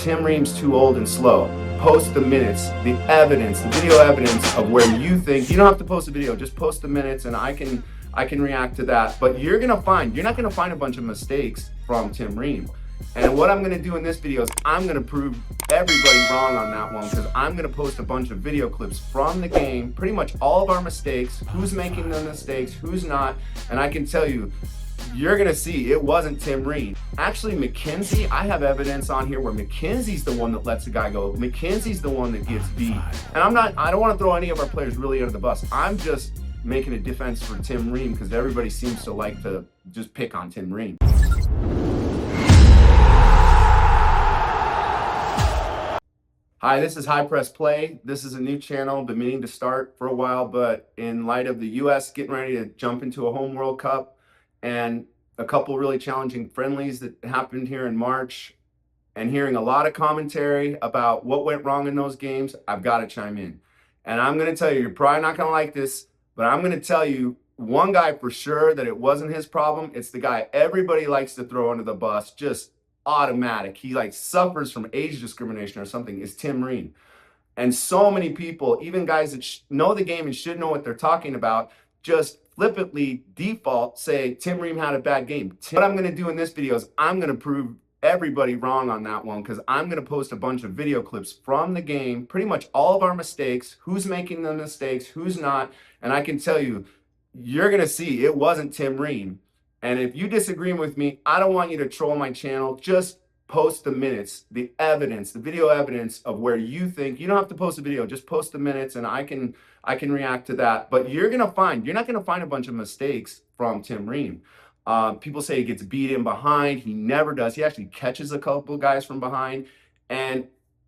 Tim Ream's too old and slow. Post the minutes, the evidence, the video evidence of where you think. You don't have to post a video, just post the minutes and I can react to that. But you're not gonna find a bunch of mistakes from Tim Ream. And what I'm gonna do in this video is I'm gonna prove everybody wrong on that one, because I'm gonna post a bunch of video clips from the game, pretty much all of our mistakes, who's making the mistakes, who's not, and I can tell you, you're gonna see it wasn't Tim Ream. Actually, McKenzie, I have evidence on here where McKenzie's the one that lets the guy go. McKenzie's the one that gets beat. And I don't wanna throw any of our players really under the bus. I'm just making a defense for Tim Ream because everybody seems to like to just pick on Tim Ream. Hi, this is High Press Play. This is a new channel, been meaning to start for a while, but in light of the US getting ready to jump into a home World Cup and a couple really challenging friendlies that happened here in March, and hearing a lot of commentary about what went wrong in those games, I've got to chime in. And I'm going to tell you, you're probably not going to like this, but I'm going to tell you one guy for sure that it wasn't his problem. It's the guy everybody likes to throw under the bus, just automatic. He like suffers from age discrimination or something, is Tim Ream. And so many people, even guys that know the game and should know what they're talking about, just flippantly default say Tim Ream had a bad game. What I'm going to do in this video is I'm going to prove everybody wrong on that one, because I'm going to post a bunch of video clips from the game, pretty much all of our mistakes, who's making the mistakes, who's not, and I can tell you, you're going to see it wasn't Tim Ream. And if you disagree with me, I don't want you to troll my channel. Just post the minutes, the evidence, the video evidence of where you think. You don't have to post a video, just post the minutes and I can react to that. But you're not gonna find a bunch of mistakes from Tim Ream. People say he gets beat in behind. He never does. He actually catches a couple of guys from behind. And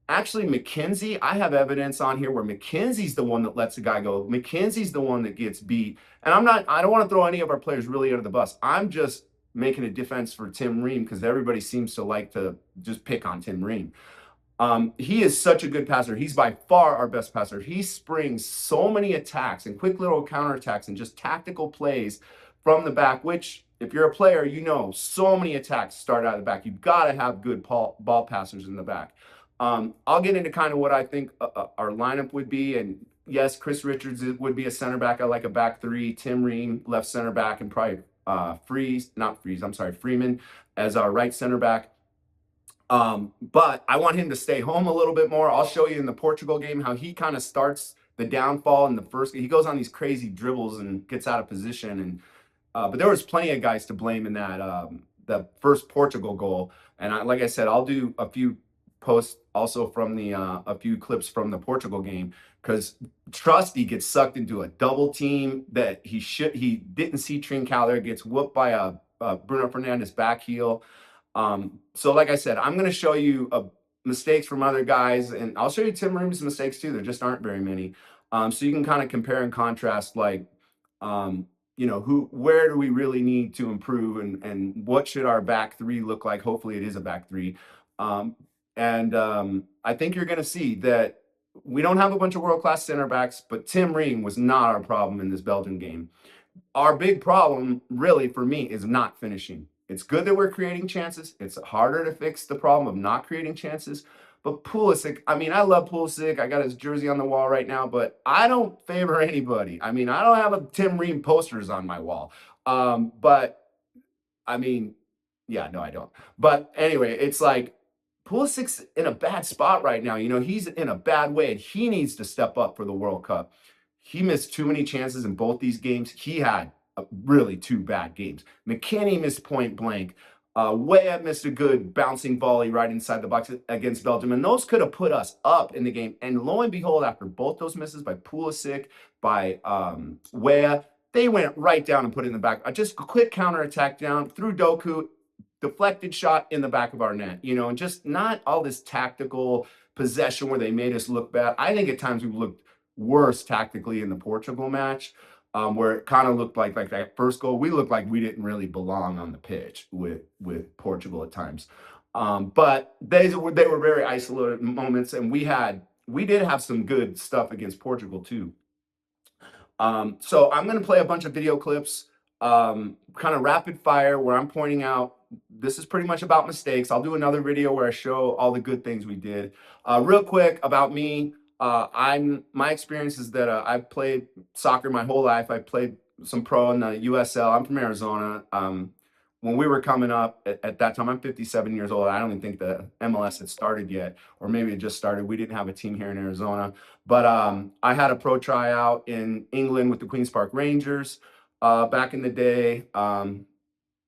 actually, McKenzie, I have evidence on here where McKenzie's the one that lets the guy go. McKenzie's the one that gets beat. And I don't want to throw any of our players really under the bus. I'm just making a defense for Tim Ream because everybody seems to like to just pick on Tim Ream. He is such a good passer. He's by far our best passer. He springs so many attacks and quick little counterattacks and just tactical plays from the back, which if you're a player, you know so many attacks start out of the back. You've got to have good ball passers in the back. I'll get into kind of what I think our lineup would be. And yes, Chris Richards would be a center back. I like a back three. Tim Ream, left center back, and probably Freeman as our right center back. But I want him to stay home a little bit more. I'll show you in the Portugal game how he kind of starts the downfall in the first. He goes on these crazy dribbles and gets out of position. And but there was plenty of guys to blame in that the first Portugal goal. And like I said, I'll do a few post also from the a few clips from the Portugal game, because Trusty gets sucked into a double team that he didn't see. Trincao there gets whooped by a Bruno Fernandes back heel. So like I said, I'm going to show you mistakes from other guys, and I'll show you Tim Ream's mistakes too. There just aren't very many. So you can kind of compare and contrast, like you know, where do we really need to improve, and what should our back three look like? Hopefully it is a back three. I think you're going to see that we don't have a bunch of world-class center backs, but Tim Ream was not our problem in this Belgian game. Our big problem, really, for me, is not finishing. It's good that we're creating chances. It's harder to fix the problem of not creating chances. But Pulisic, I mean, I love Pulisic. I got his jersey on the wall right now, but I don't favor anybody. I mean, I don't have a Tim Ream posters on my wall. But, I mean, yeah, no, I don't. But anyway, it's like, Pulisic's in a bad spot right now. You know, he's in a bad way, and he needs to step up for the World Cup. He missed too many chances in both these games. He had really two bad games. McKennie missed point blank. Weah missed a good bouncing volley right inside the box against Belgium, and those could have put us up in the game. And lo and behold, after both those misses by Pulisic, by Weah, they went right down and put it in the back. Just a quick counterattack down through Doku. Deflected shot in the back of our net, you know, and just not all this tactical possession where they made us look bad. I think at times we looked worse tactically in the Portugal match, where it kind of looked like that first goal, we looked like we didn't really belong on the pitch with Portugal at times. But they were very isolated moments, and we did have some good stuff against Portugal too. So I'm going to play a bunch of video clips, kind of rapid fire, where I'm pointing out this is pretty much about mistakes. I'll do another video where I show all the good things we did. Real quick about me, my experience is that I've played soccer my whole life. I played some pro in the USL. I'm from Arizona. When we were coming up at that time, I'm 57 years old. I don't even think the MLS had started yet, or maybe it just started. We didn't have a team here in Arizona, but I had a pro tryout in England with the Queen's Park Rangers back in the day.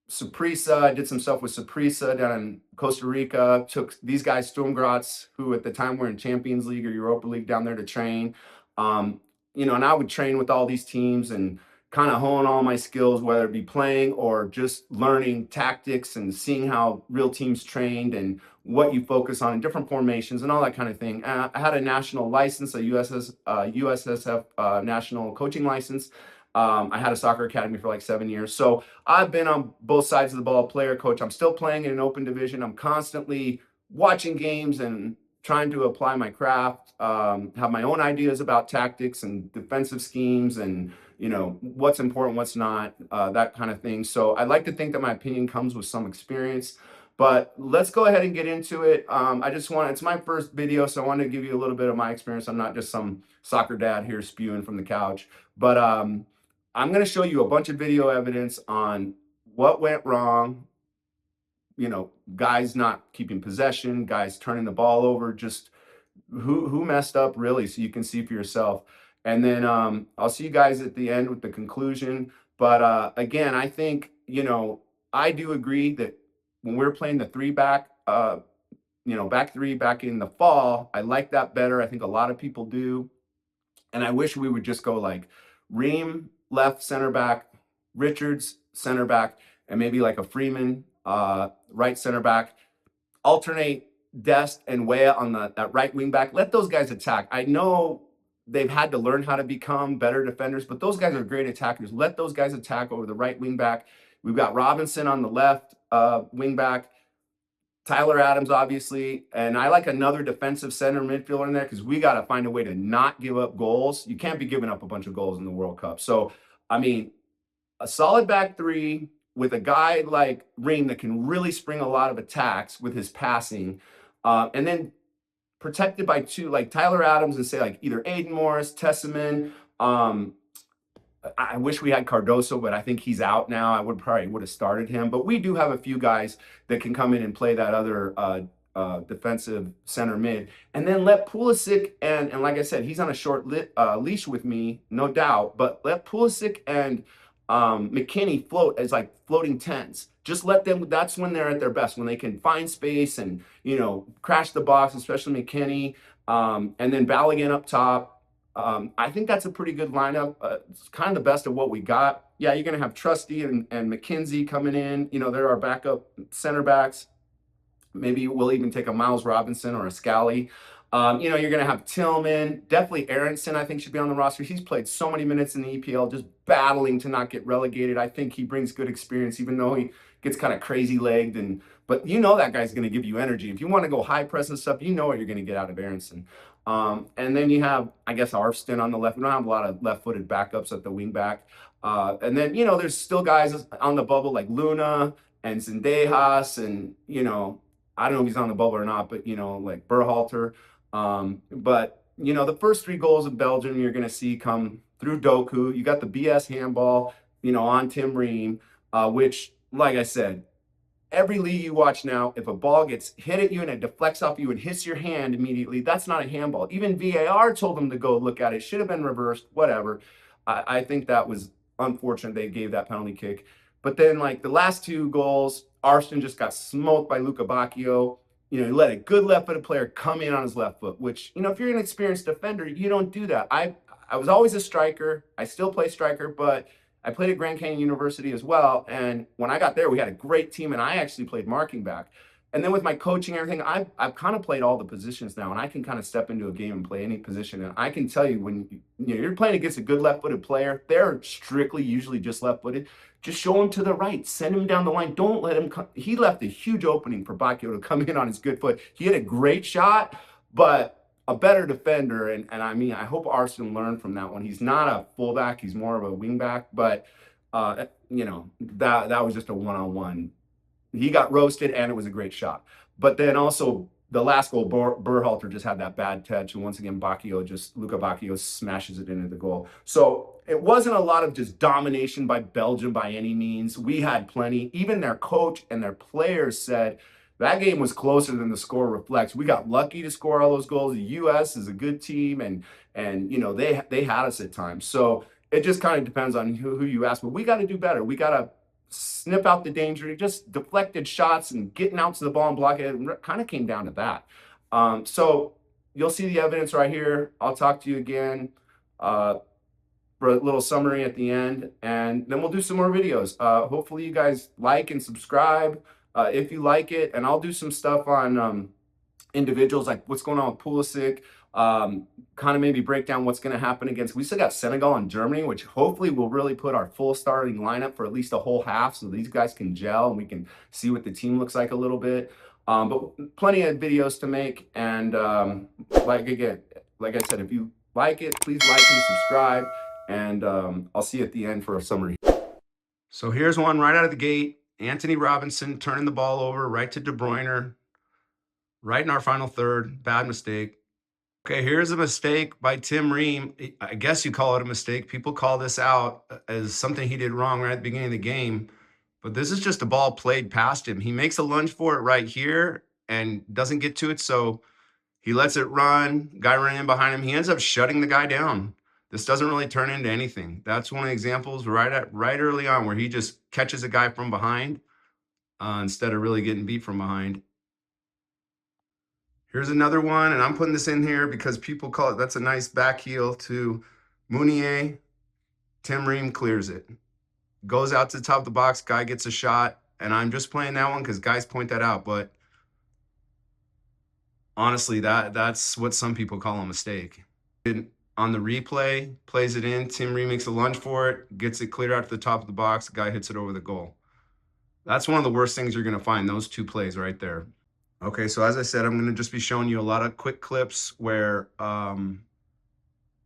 Saprissa, I did some stuff with Saprissa down in Costa Rica. Took these guys, Sturm Graz, who at the time were in Champions League or Europa League, down there to train. Um, and I would train with all these teams and kind of hone all my skills, whether it be playing or just learning tactics and seeing how real teams trained and what you focus on in different formations and all that kind of thing. I had a national license, a USSF national coaching license. I had a soccer academy for like 7 years. So I've been on both sides of the ball, player, coach. I'm still playing in an open division. I'm constantly watching games and trying to apply my craft, have my own ideas about tactics and defensive schemes and, what's important, what's not, that kind of thing. So I like to think that my opinion comes with some experience. But let's go ahead and get into it. It's my first video, so I want to give you a little bit of my experience. I'm not just some soccer dad here spewing from the couch. But I'm going to show you a bunch of video evidence on what went wrong, guys not keeping possession, guys turning the ball over, just who messed up really, so you can see for yourself. And then I'll see you guys at the end with the conclusion. But again, I think, I do agree that when we're playing the three back, back three back in the fall, I like that better. I think a lot of people do. And I wish we would just go like Ream left center back, Richards center back, and maybe like a Freeman right center back. Alternate Dest and Weah on that right wing back. Let those guys attack. I know they've had to learn how to become better defenders, but those guys are great attackers. Let those guys attack over the right wing back. We've got Robinson on the left wing back. Tyler Adams, obviously, and I like another defensive center midfielder in there because we got to find a way to not give up goals. You can't be giving up a bunch of goals in the World Cup. So, I mean, a solid back three with a guy like Ream that can really spring a lot of attacks with his passing, and then protected by two like Tyler Adams and say like either Aiden Morris, Tesseman. I wish we had Cardoso, but I think he's out now. I would have started him, but we do have a few guys that can come in and play that other defensive center mid, and then let Pulisic and like I said, he's on a short leash with me, no doubt. But let Pulisic and McKinney float as like floating tens. Just let them. That's when they're at their best, when they can find space and crash the box, especially McKinney, and then Balogun up top. I think that's a pretty good lineup. It's kind of the best of what we got. Yeah, you're going to have Trusty and McKenzie coming in. They're our backup center backs. Maybe we'll even take a Miles Robinson or a Scally. You're going to have Tillman. Definitely Aronson, I think, should be on the roster. He's played so many minutes in the EPL, just battling to not get relegated. I think he brings good experience, even though he gets kind of crazy-legged. But that guy's going to give you energy. If you want to go high press and stuff, you know what you're going to get out of Aronson. And then you have, I guess, Arfston on the left. We don't have a lot of left-footed backups at the wing back. And then, there's still guys on the bubble like Luna and Zendejas and, I don't know if he's on the bubble or not, but, like Berhalter. But, the first three goals of Belgium you're going to see come through Doku. You got the BS handball, on Tim Ream, which, like I said, every league you watch now, if a ball gets hit at you and it deflects off you and hits your hand immediately, that's not a handball. Even VAR told them to go look at it. Should have been reversed, whatever. I think that was unfortunate they gave that penalty kick. But then, like, the last two goals, Arston just got smoked by Luca Bacchio. He let a good left-footed player come in on his left foot, which, if you're an experienced defender, you don't do that. I was always a striker. I still play striker, but I played at Grand Canyon University as well. And when I got there, we had a great team, and I actually played marking back. And then with my coaching and everything, I've kind of played all the positions now, and I can kind of step into a game and play any position. And I can tell you, when you're playing against a good left-footed player, they're strictly usually just left-footed. Just show him to the right, send him down the line. Don't let him come. He left a huge opening for Bacchio to come in on his good foot. He had a great shot, but a better defender. And I hope Arsenal learned from that one. He's not a fullback. He's more of a wingback. But, that was just a one-on-one, he got roasted, and it was a great shot. But then also the last goal, Berhalter just had that bad touch, and once again, Luka Bacchio smashes it into the goal. So it wasn't a lot of just domination by Belgium by any means. We had plenty. Even their coach and their players said that game was closer than the score reflects. We got lucky to score all those goals. The U.S. is a good team, and you know they had us at times. So it just kind of depends on who you ask. But we got to do better. We got to snip out the danger, just deflected shots and getting out to the ball and blocking it. It kind of came down to that. So you'll see the evidence right here. I'll talk to you again for a little summary at the end, and then we'll do some more videos. Hopefully you guys like and subscribe if you like it, and I'll do some stuff on individuals, like what's going on with Pulisic, kind of maybe break down what's going to happen against. We still got Senegal and Germany, which hopefully will really put our full starting lineup for at least a whole half, so these guys can gel and we can see what the team looks like a little bit. But plenty of videos to make, and like I said, if you like it, please like and subscribe, and I'll see you at the end for a summary. So here's one right out of the gate. Anthony Robinson turning the ball over right to De Bruyne, right in our final third. Bad mistake. Okay, here's a mistake by Tim Ream. I guess you call it a mistake. People call this out as something he did wrong right at the beginning of the game. But this is just a ball played past him. He makes a lunge for it right here and doesn't get to it. So he lets it run. Guy running in behind him. He ends up shutting the guy down. This doesn't really turn into anything. That's one of the examples right early on where he just catches a guy from behind instead of really getting beat from behind. Here's another one, and I'm putting this in here because people call it, that's a nice back heel to Meunier. Tim Ream clears it. Goes out to the top of the box, guy gets a shot, and I'm just playing that one because guys point that out, but honestly, that's what some people call a mistake. On the replay, plays it in, Tim Ream makes a lunge for it, gets it cleared out to the top of the box, guy hits it over the goal. That's one of the worst things you're going to find, those two plays right there. Okay, so as I said, I'm going to just be showing you a lot of quick clips where Tim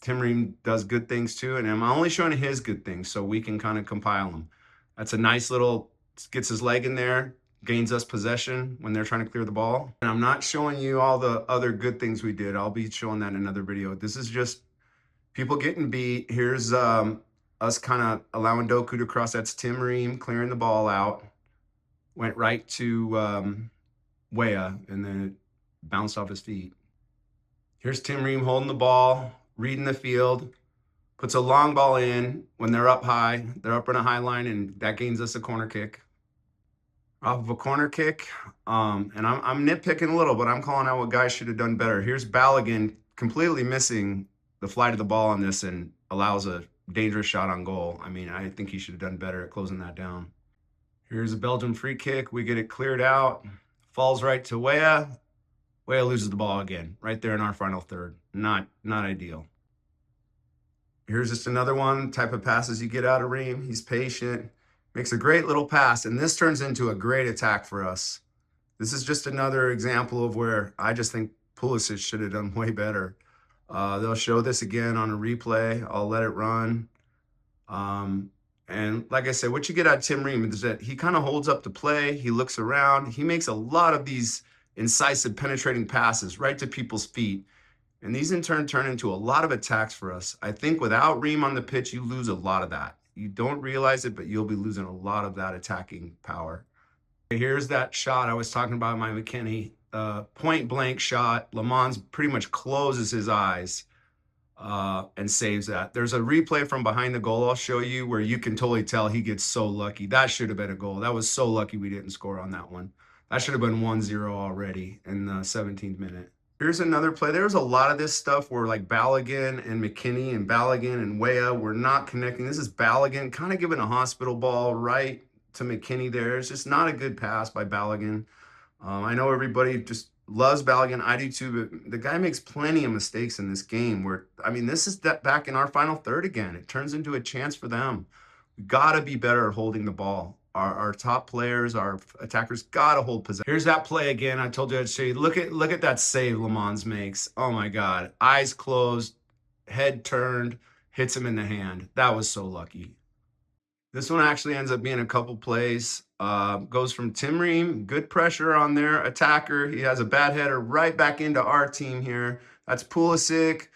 Ream does good things too, and I'm only showing his good things so we can kind of compile them. That's a nice little, gets his leg in there, gains us possession when they're trying to clear the ball. And I'm not showing you all the other good things we did. I'll be showing that in another video. This is just people getting beat. Here's us kind of allowing Doku to cross. That's Tim Ream clearing the ball out. Went right to Weah, and then it bounced off his feet. Here's Tim Ream holding the ball, reading the field, puts a long ball in when they're up high. They're up in a high line, and that gains us a corner kick. Off of a corner kick, and I'm nitpicking a little, but I'm calling out what guys should have done better. Here's Balogun completely missing the flight of the ball on this and allows a dangerous shot on goal. I mean, I think he should have done better at closing that down. Here's a Belgium free kick. We get it cleared out. Falls right to Weah. Weah loses the ball again, right there in our final third. Not ideal. Here's just another one, type of passes you get out of Ream. He's patient, makes a great little pass, and this turns into a great attack for us. This is just another example of where I just think Pulisic should have done way better. They'll show this again on a replay. I'll let it run. And like I said, what you get out of Tim Ream is that he kind of holds up the play. He looks around. He makes a lot of these incisive, penetrating passes right to people's feet. And these in turn turn into a lot of attacks for us. I think without Ream on the pitch, you lose a lot of that. You don't realize it, but you'll be losing a lot of that attacking power. Here's that shot I was talking about, my McKinney. Point blank shot. Le Mans pretty much closes his eyes and saves that. There's a replay from behind the goal I'll show you where you can totally tell he gets so lucky. That should have been a goal. That was so lucky we didn't score on that one. That should have been 1-0 already in the 17th minute. Here's another play. There's a lot of this stuff where like Balogun and McKinney and Balogun and Weah were not connecting. This is Balogun kind of giving a hospital ball right to McKinney there. It's just not a good pass by Balogun. I know everybody just loves Balogun. I do too, but the guy makes plenty of mistakes in this game where, I mean, this is back in our final third again. It turns into a chance for them. We gotta be better at holding the ball. Our top players, our attackers gotta hold possession. Here's that play again. I told you I'd show you. Look at that save Le Mans makes. Oh my God. Eyes closed, head turned, hits him in the hand. That was so lucky. This one actually ends up being a couple plays. Goes from Tim Ream, good pressure on their attacker. He has a bad header right back into our team here. That's Pulisic,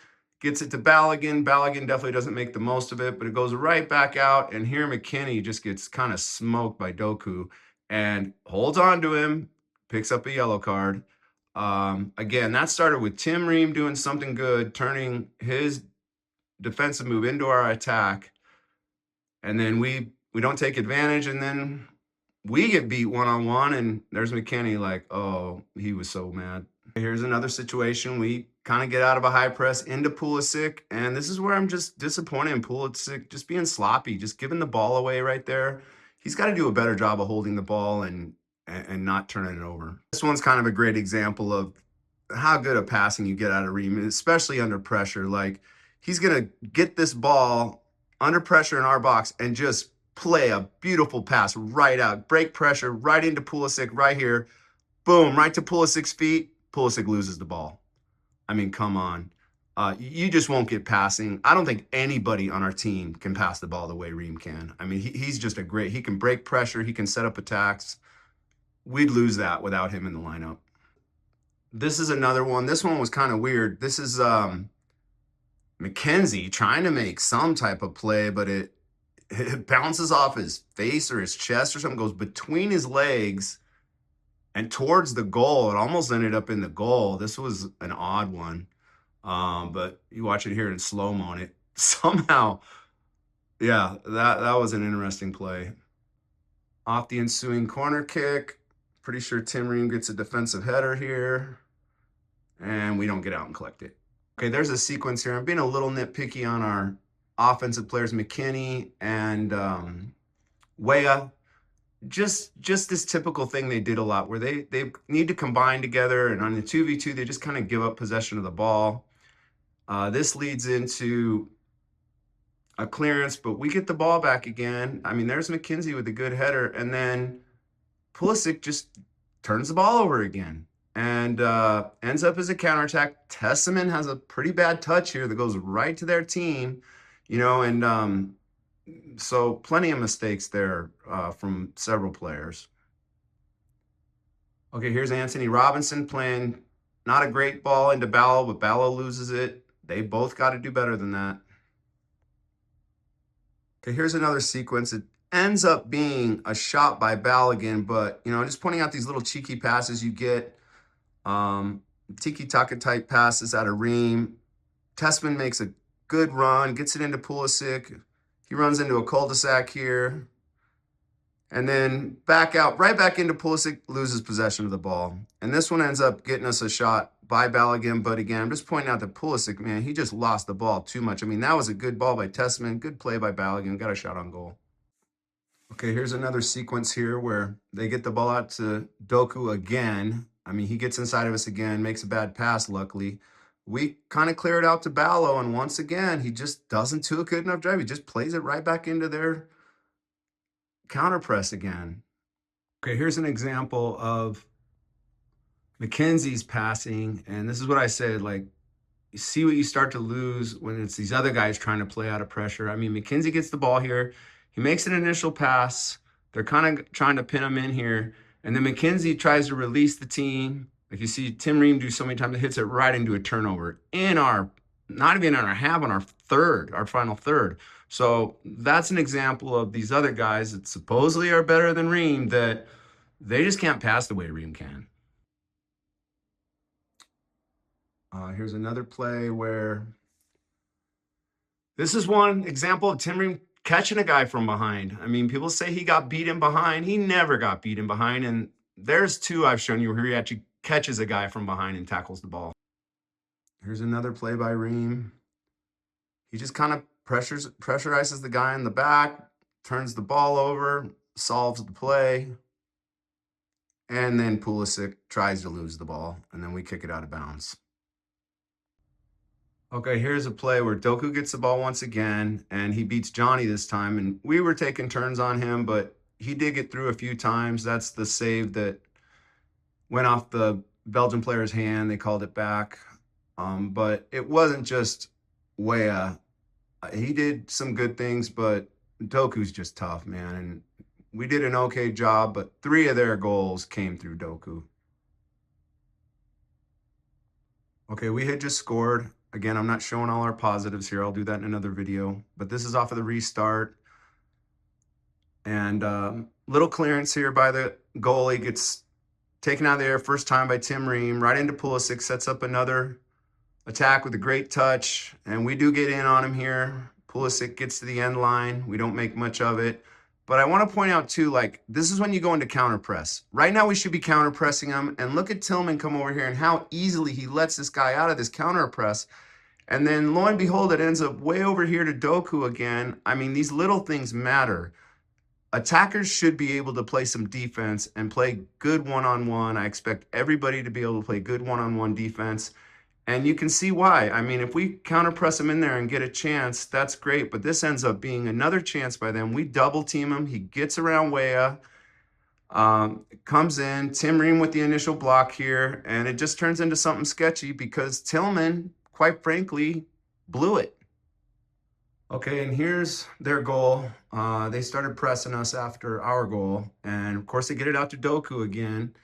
gets it to Balogun. Balogun definitely doesn't make the most of it, but it goes right back out. And here McKennie just gets kind of smoked by Doku and holds on to him, picks up a yellow card. Again, that started with Tim Ream doing something good, turning his defensive move into our attack. And then we don't take advantage, and then we get beat one-on-one, and there's McKennie like, oh, he was so mad. Here's another situation. We kind of get out of a high press into Pulisic, and this is where I'm just disappointed in Pulisic just being sloppy, just giving the ball away right there. He's got to do a better job of holding the ball and not turning it over. This one's kind of a great example of how good a passing you get out of Ream, especially under pressure. Like, he's going to get this ball under pressure in our box and just play a beautiful pass right out, break pressure right into Pulisic right here. Boom, right to Pulisic's feet. Pulisic loses the ball. I mean, come on. You just won't get passing. I don't think anybody on our team can pass the ball the way Ream can. I mean, he's just he can break pressure. He can set up attacks. We'd lose that without him in the lineup. This is another one. This one was kind of weird. This is McKenzie trying to make some type of play, but it bounces off his face or his chest or something, goes between his legs and towards the goal. It almost ended up in the goal. This was an odd one. But you watch it here in slow-mo, and it somehow, yeah, that was an interesting play. Off the ensuing corner kick, pretty sure Tim Ream gets a defensive header here, and we don't get out and collect it. Okay, there's a sequence here. I'm being a little nitpicky on our offensive players, McKennie and Weah. Just this typical thing they did a lot where they need to combine together, and on the 2v2 they just kind of give up possession of the ball. This leads into a clearance, but we get the ball back again. I mean, there's McKenzie with a good header, and then Pulisic just turns the ball over again and ends up as a counterattack. Testament has a pretty bad touch here that goes right to their team, you know, and so plenty of mistakes there from several players. Okay, here's Anthony Robinson playing not a great ball into Ballo, but Ballo loses it. They both got to do better than that. Okay, here's another sequence. It ends up being a shot by Balogun, but, you know, just pointing out these little cheeky passes you get. Tiki-taka type passes out of Ream. Tessman makes a good run, gets it into Pulisic. He runs into a cul-de-sac here. And then back out, right back into Pulisic, loses possession of the ball. And this one ends up getting us a shot by Balogun. But again, I'm just pointing out that Pulisic, man, he just lost the ball too much. I mean, that was a good ball by Tessman, good play by Balogun, got a shot on goal. Okay, here's another sequence here where they get the ball out to Doku again. I mean, he gets inside of us again, makes a bad pass, luckily. We kind of clear it out to Ballo, and once again, he just doesn't do a good enough job. He just plays it right back into their counter press again. Okay, here's an example of McKenzie's passing, and this is what I said, like, you see what you start to lose when it's these other guys trying to play out of pressure. I mean, McKenzie gets the ball here. He makes an initial pass. They're kind of trying to pin him in here, and then McKenzie tries to release the team. Like you see Tim Ream do so many times, it hits it right into a turnover in our, not even in our half, on our third, our final third. So that's an example of these other guys that supposedly are better than Ream, that they just can't pass the way Ream can. Here's another play where this is one example of Tim Ream catching a guy from behind. I mean, people say he got beaten behind. He never got beaten behind. And there's two I've shown you where he actually catches a guy from behind and tackles the ball. Here's another play by Ream. He just kind of pressurizes the guy in the back, turns the ball over, solves the play. And then Pulisic tries to lose the ball, and then we kick it out of bounds. Okay, here's a play where Doku gets the ball once again, and he beats Johnny this time. And we were taking turns on him, but he did get through a few times. That's the save that went off the Belgian player's hand. They called it back. But it wasn't just Weah. He did some good things, but Doku's just tough, man. And we did an okay job, but 3 of their goals came through Doku. Okay, we had just scored. Again, I'm not showing all our positives here. I'll do that in another video. But this is off of the restart. And little clearance here by the goalie, gets taken out of the air first time by Tim Ream, right into Pulisic, sets up another attack with a great touch. And we do get in on him here. Pulisic gets to the end line. We don't make much of it. But I want to point out too, like, this is when you go into counter press. Right now we should be counter pressing him. And look at Tillman come over here and how easily he lets this guy out of this counter press. And then lo and behold, it ends up way over here to Doku again. I mean, these little things matter. Attackers should be able to play some defense and play good one-on-one. I expect everybody to be able to play good one-on-one defense. And you can see why. I mean, if we counter press him in there and get a chance, that's great. But this ends up being another chance by them. We double team him. He gets around Weah, comes in. Tim Ream with the initial block here. And it just turns into something sketchy because Tillman, quite frankly, blew it. Okay, and here's their goal. They started pressing us after our goal. And of course, they get it out to Doku again.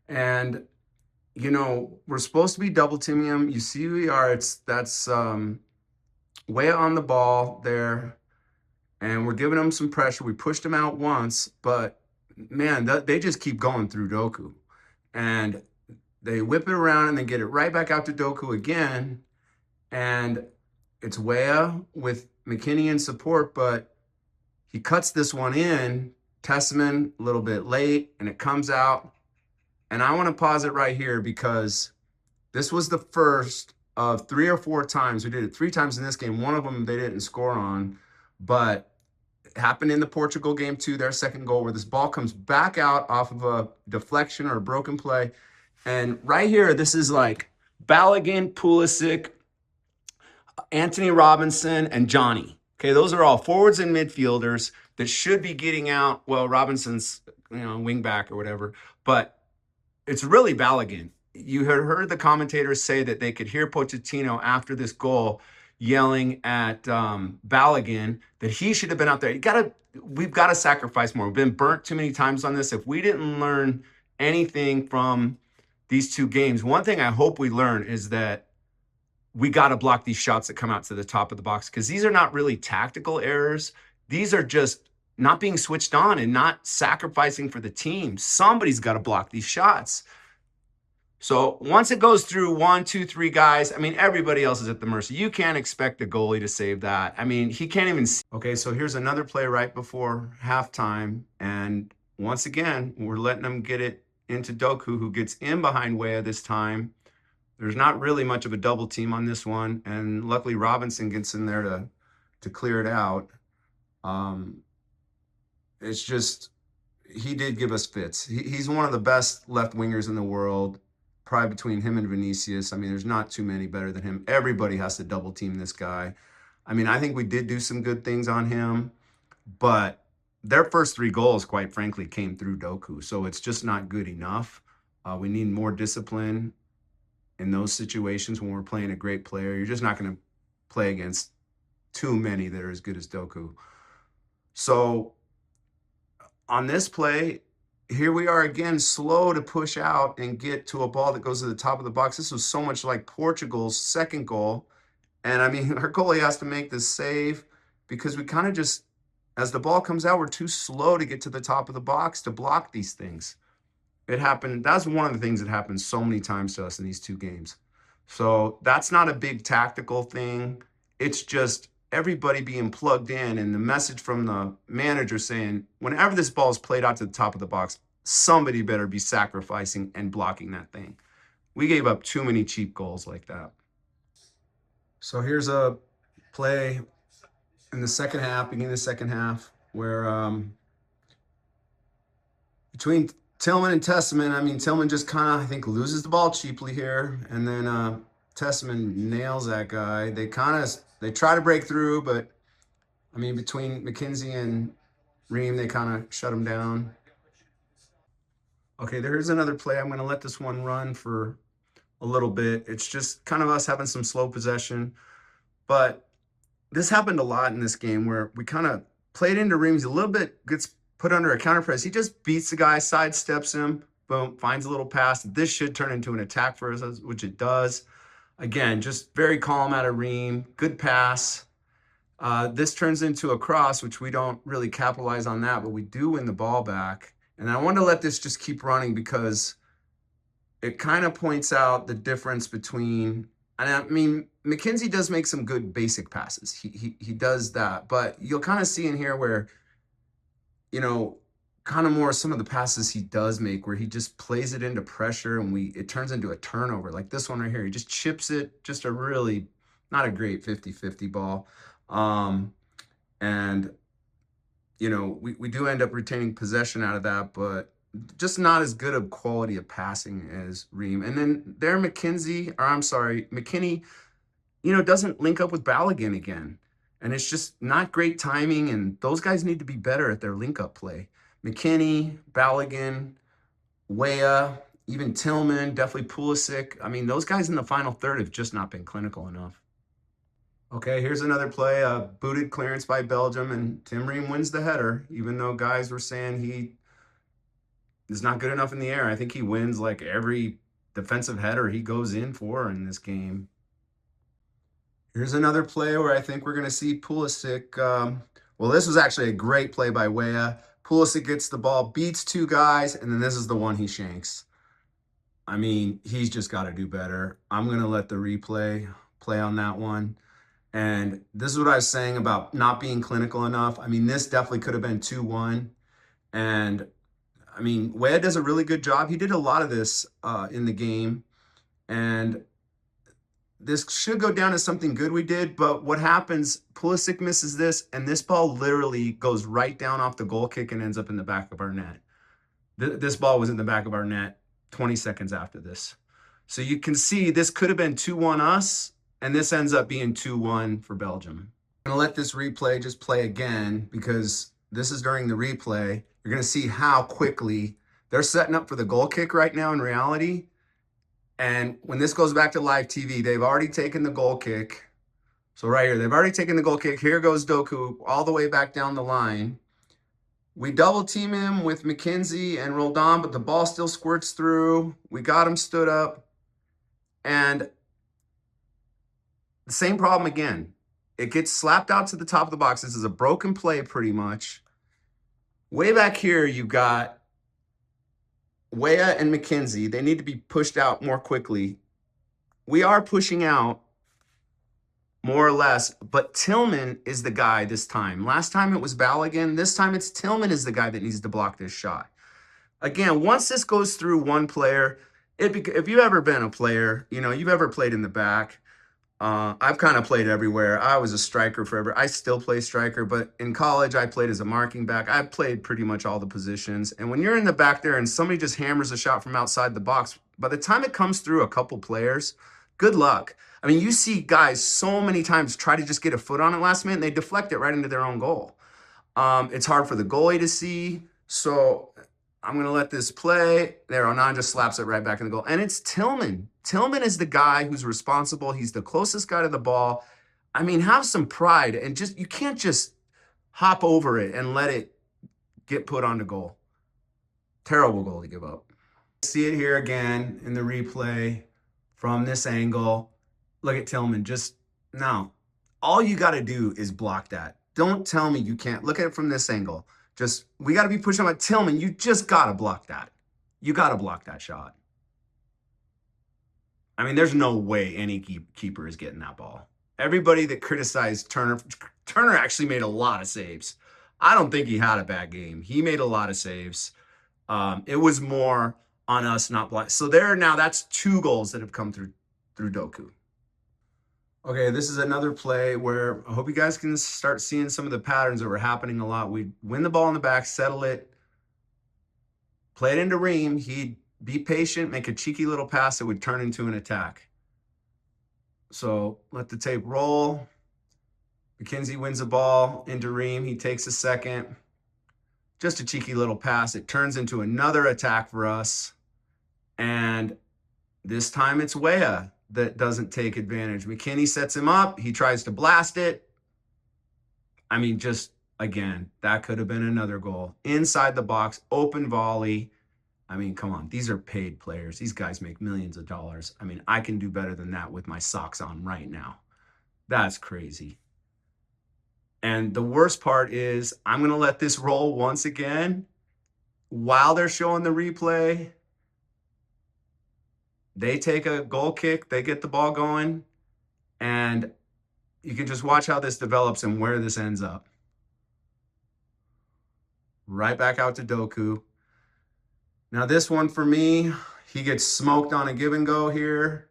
And, you know, we're supposed to be double teaming him. You see who we are. That's way on the ball there. And we're giving them some pressure. We pushed him out once, but man, they just keep going through Doku. And they whip it around and then get it right back out to Doku again. And it's Weah with McKinney in support, but he cuts this one in. Testament a little bit late, and it comes out. And I want to pause it right here because this was the first of 3 or 4 times. We did it 3 times in this game. One of them they didn't score on, but it happened in the Portugal game too, their second goal, where this ball comes back out off of a deflection or a broken play. And right here, this is like Balogun, Pulisic, Anthony Robinson, and Johnny. Okay, those are all forwards and midfielders that should be getting out. Well, Robinson's, wing back or whatever, but it's really Balogun. You had heard the commentators say that they could hear Pochettino after this goal yelling at Balogun that he should have been out there. We've got to sacrifice more. We've been burnt too many times on this. If we didn't learn anything from these 2 games, one thing I hope we learn is that we got to block these shots that come out to the top of the box, because these are not really tactical errors. These are just not being switched on and not sacrificing for the team. Somebody's got to block these shots. So once it goes through 1, 2, 3 guys, I mean, everybody else is at the mercy. You can't expect the goalie to save that. I mean, he can't even see. Okay, so here's another play right before halftime. And once again, we're letting them get it into Doku, who gets in behind Weah this time. There's not really much of a double team on this one. And luckily Robinson gets in there to clear it out. It's just, he did give us fits. He's one of the best left wingers in the world, probably between him and Vinicius. I mean, there's not too many better than him. Everybody has to double team this guy. I mean, I think we did do some good things on him, but their first 3 goals, quite frankly, came through Doku. So it's just not good enough. We need more discipline in those situations when we're playing a great player. You're just not going to play against too many that are as good as Doku. So on this play, here we are again, slow to push out and get to a ball that goes to the top of the box. This was so much like Portugal's second goal. And I mean, our goalie has to make this save because we kind of just, as the ball comes out, we're too slow to get to the top of the box to block these things. It happened. That's one of the things that happened so many times to us in these 2 games. So that's not a big tactical thing. It's just everybody being plugged in, and the message from the manager saying, whenever this ball is played out to the top of the box, somebody better be sacrificing and blocking that thing. We gave up too many cheap goals like that. So here's a play in the second half, beginning of the second half, where between Tillman and Testament, I mean, Tillman just kind of, I think, loses the ball cheaply here, and then Testament nails that guy. They try to break through, but I mean, between McKenzie and Ream, they kind of shut him down. Okay, there's another play. I'm going to let this one run for a little bit. It's just kind of us having some slow possession, but this happened a lot in this game where we kind of Played into Ream. He's a little bit, gets put under a counter press. He just beats the guy, sidesteps him, boom, finds a little pass. This should turn into an attack for us, which it does. Again, just very calm out of Ream. Good pass. This turns into a cross, which we don't really capitalize on that, but we do win the ball back. And I want to let this just keep running because it kind of points out the difference between, and I mean, McKenzie does make some good basic passes. He does that, but you'll kind of see in here where, you know, kind of more some of the passes he does make where he just plays it into pressure and it turns into a turnover. Like this one right here, he just chips it, just a really, not a great 50-50 ball. And, you know, we do end up retaining possession out of that, but just not as good of quality of passing as Ream. And then there, McKinney, you know, doesn't link up with Balogun again. And it's just not great timing, and those guys need to be better at their link-up play. McKinney, Balogun, Weah, even Tillman, definitely Pulisic. I mean, those guys in the final third have just not been clinical enough. Okay, here's another play, booted clearance by Belgium, and Tim Ream wins the header, even though guys were saying he is not good enough in the air. I think he wins like every defensive header he goes in for in this game. Here's another play where I think we're going to see Pulisic. Well, this was actually a great play by Weah. Pulisic gets the ball, beats two guys, and then this is the one he shanks. I mean, he's just got to do better. I'm going to let the replay play on that one. And this is what I was saying about not being clinical enough. I mean, this definitely could have been 2-1. And, I mean, Weah does a really good job. He did a lot of this in the game. And this should go down as something good we did, but what happens, Pulisic misses this, and this ball literally goes right down off the goal kick and ends up in the back of our net. This ball was in the back of our net 20 seconds after this. So you can see this could have been 2-1 us, and this ends up being 2-1 for Belgium. I'm gonna let this replay just play again because this is during the replay. You're gonna see how quickly they're setting up for the goal kick right now in reality. And when this goes back to live TV, they've already taken the goal kick. So right here, they've already taken the goal kick. Here goes Doku all the way back down the line. We double team him with McKenzie and Roldan, but the ball still squirts through. We got him stood up. And the same problem again. It gets slapped out to the top of the box. This is a broken play pretty much. Way back here, you've got Weah and McKenzie. They need to be pushed out more quickly. We are pushing out more or less, but Tillman is the guy this time. Last time it was Balogun. This time it's Tillman is the guy that needs to block this shot. Again, once this goes through one player, if you've ever been a player, you know, you've ever played in the back, I've kind of played everywhere. I was a striker forever. I still play striker, but in college, I played as a marking back. I played pretty much all the positions. And when you're in the back there and somebody just hammers a shot from outside the box, by the time it comes through a couple players, good luck. I mean, you see guys so many times try to just get a foot on it last minute, and they deflect it right into their own goal. It's hard for the goalie to see. So I'm going to let this play. There, Onan just slaps it right back in the goal. And it's Tillman. Tillman is the guy who's responsible. He's the closest guy to the ball. I mean, have some pride and just, you can't just hop over it and let it get put onto goal. Terrible goal to give up. See it here again in the replay from this angle. Look at Tillman. Just, no. All you got to do is block that. Don't tell me you can't. Look at it from this angle. Just, we got to be pushing on Tillman. You just got to block that. You got to block that shot. I mean, there's no way any keeper is getting that ball. Everybody that criticized Turner actually made a lot of saves. I don't think he had a bad game. He made a lot of saves. It was more on us not blocking. So there now, that's 2 goals that have come through Doku. Okay, this is another play where I hope you guys can start seeing some of the patterns that were happening a lot. We'd win the ball in the back, settle it, play it into Ream. He'd be patient, make a cheeky little pass that would turn into an attack. So let the tape roll. McKenzie wins the ball into Ream. He takes a second. Just a cheeky little pass. It turns into another attack for us. And this time it's Weah that doesn't take advantage. McKinney sets him up. He tries to blast it. I mean, just Again, that could have been another goal. Inside the box, open volley. I mean, come on. These are paid players. These guys make millions of dollars. I mean, I can do better than that with my socks on right now. That's crazy. And the worst part is I'm going to let this roll once again while they're showing the replay. They take a goal kick, they get the ball going, and you can just watch how this develops and where this ends up. Right back out to Doku. Now this one for me, he gets smoked on a give and go here.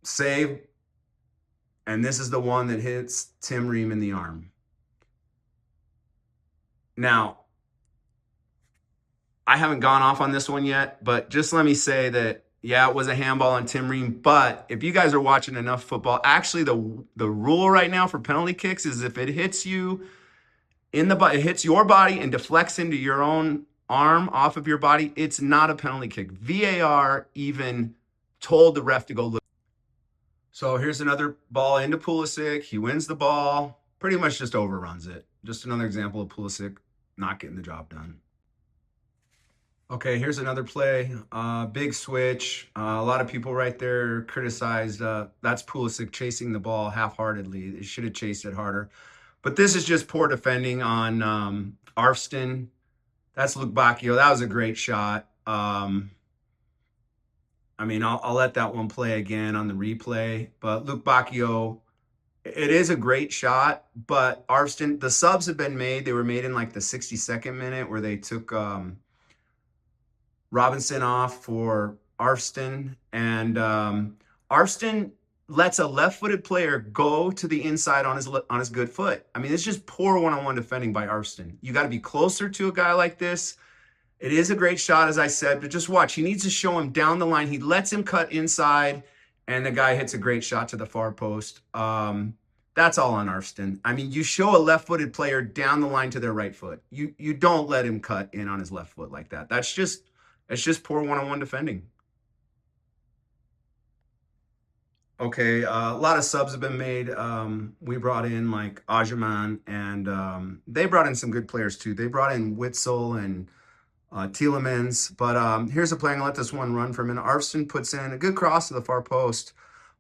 Save. And this is the one that hits Tim Ream in the arm. Now, I haven't gone off on this one yet, but just let me say that, yeah, it was a handball on Tim Ream. But if you guys are watching enough football, actually the rule right now for penalty kicks is if it hits you in the body, it hits your body and deflects into your own arm off of your body, it's not a penalty kick. VAR even told the ref to go look. So here's another ball into Pulisic. He wins the ball, pretty much just overruns it. Just another example of Pulisic not getting the job done. Okay, here's another play. Big switch. A lot of people right there criticized that's Pulisic chasing the ball half-heartedly. They should have chased it harder. But this is just poor defending on Arston. That's Luke Bacchio. That was a great shot. I mean, I'll let that one play again on the replay. But Luke Bacchio, it is a great shot. But Arston, the subs have been made. They were made in like the 62nd minute where they took Robinson off for Arston. And Arston lets a left-footed player go to the inside on his good foot. I mean, it's just poor one-on-one defending by Arston. You got to be closer to a guy like this. It is a great shot, as I said, but just watch. He needs to show him down the line. He lets him cut inside, and the guy hits a great shot to the far post. That's all on Arston. I mean, you show a left-footed player down the line to their right foot. You don't let him cut in on his left foot like that. It's just poor one-on-one defending. Okay, a lot of subs have been made. We brought in like Ajaman, and they brought in some good players too. They brought in Witzel and Tielemans, but here's a play. I'm gonna let this one run for a minute. Arston puts in a good cross to the far post.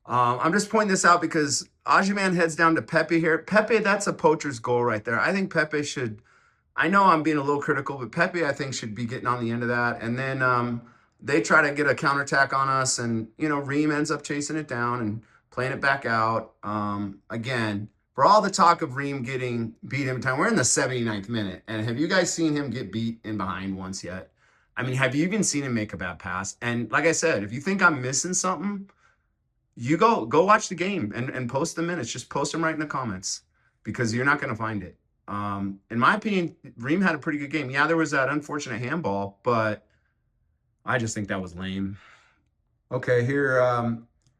I'm just pointing this out because Ajaman heads down to Pepe here. Pepe, that's a poacher's goal right there. I think Pepe should, I know I'm being a little critical, but Pepe, I think, should be getting on the end of that. And then they try to get a counterattack on us, and, you know, Ream ends up chasing it down and playing it back out. Again, for all the talk of Ream getting beat in time, we're in the 79th minute. And have you guys seen him get beat in behind once yet? I mean, have you even seen him make a bad pass? And like I said, if you think I'm missing something, you go watch the game and post the minutes. Just post them right in the comments because you're not going to find it. In my opinion, Ream had a pretty good game. Yeah, there was that unfortunate handball, but I just think that was lame. Okay, here,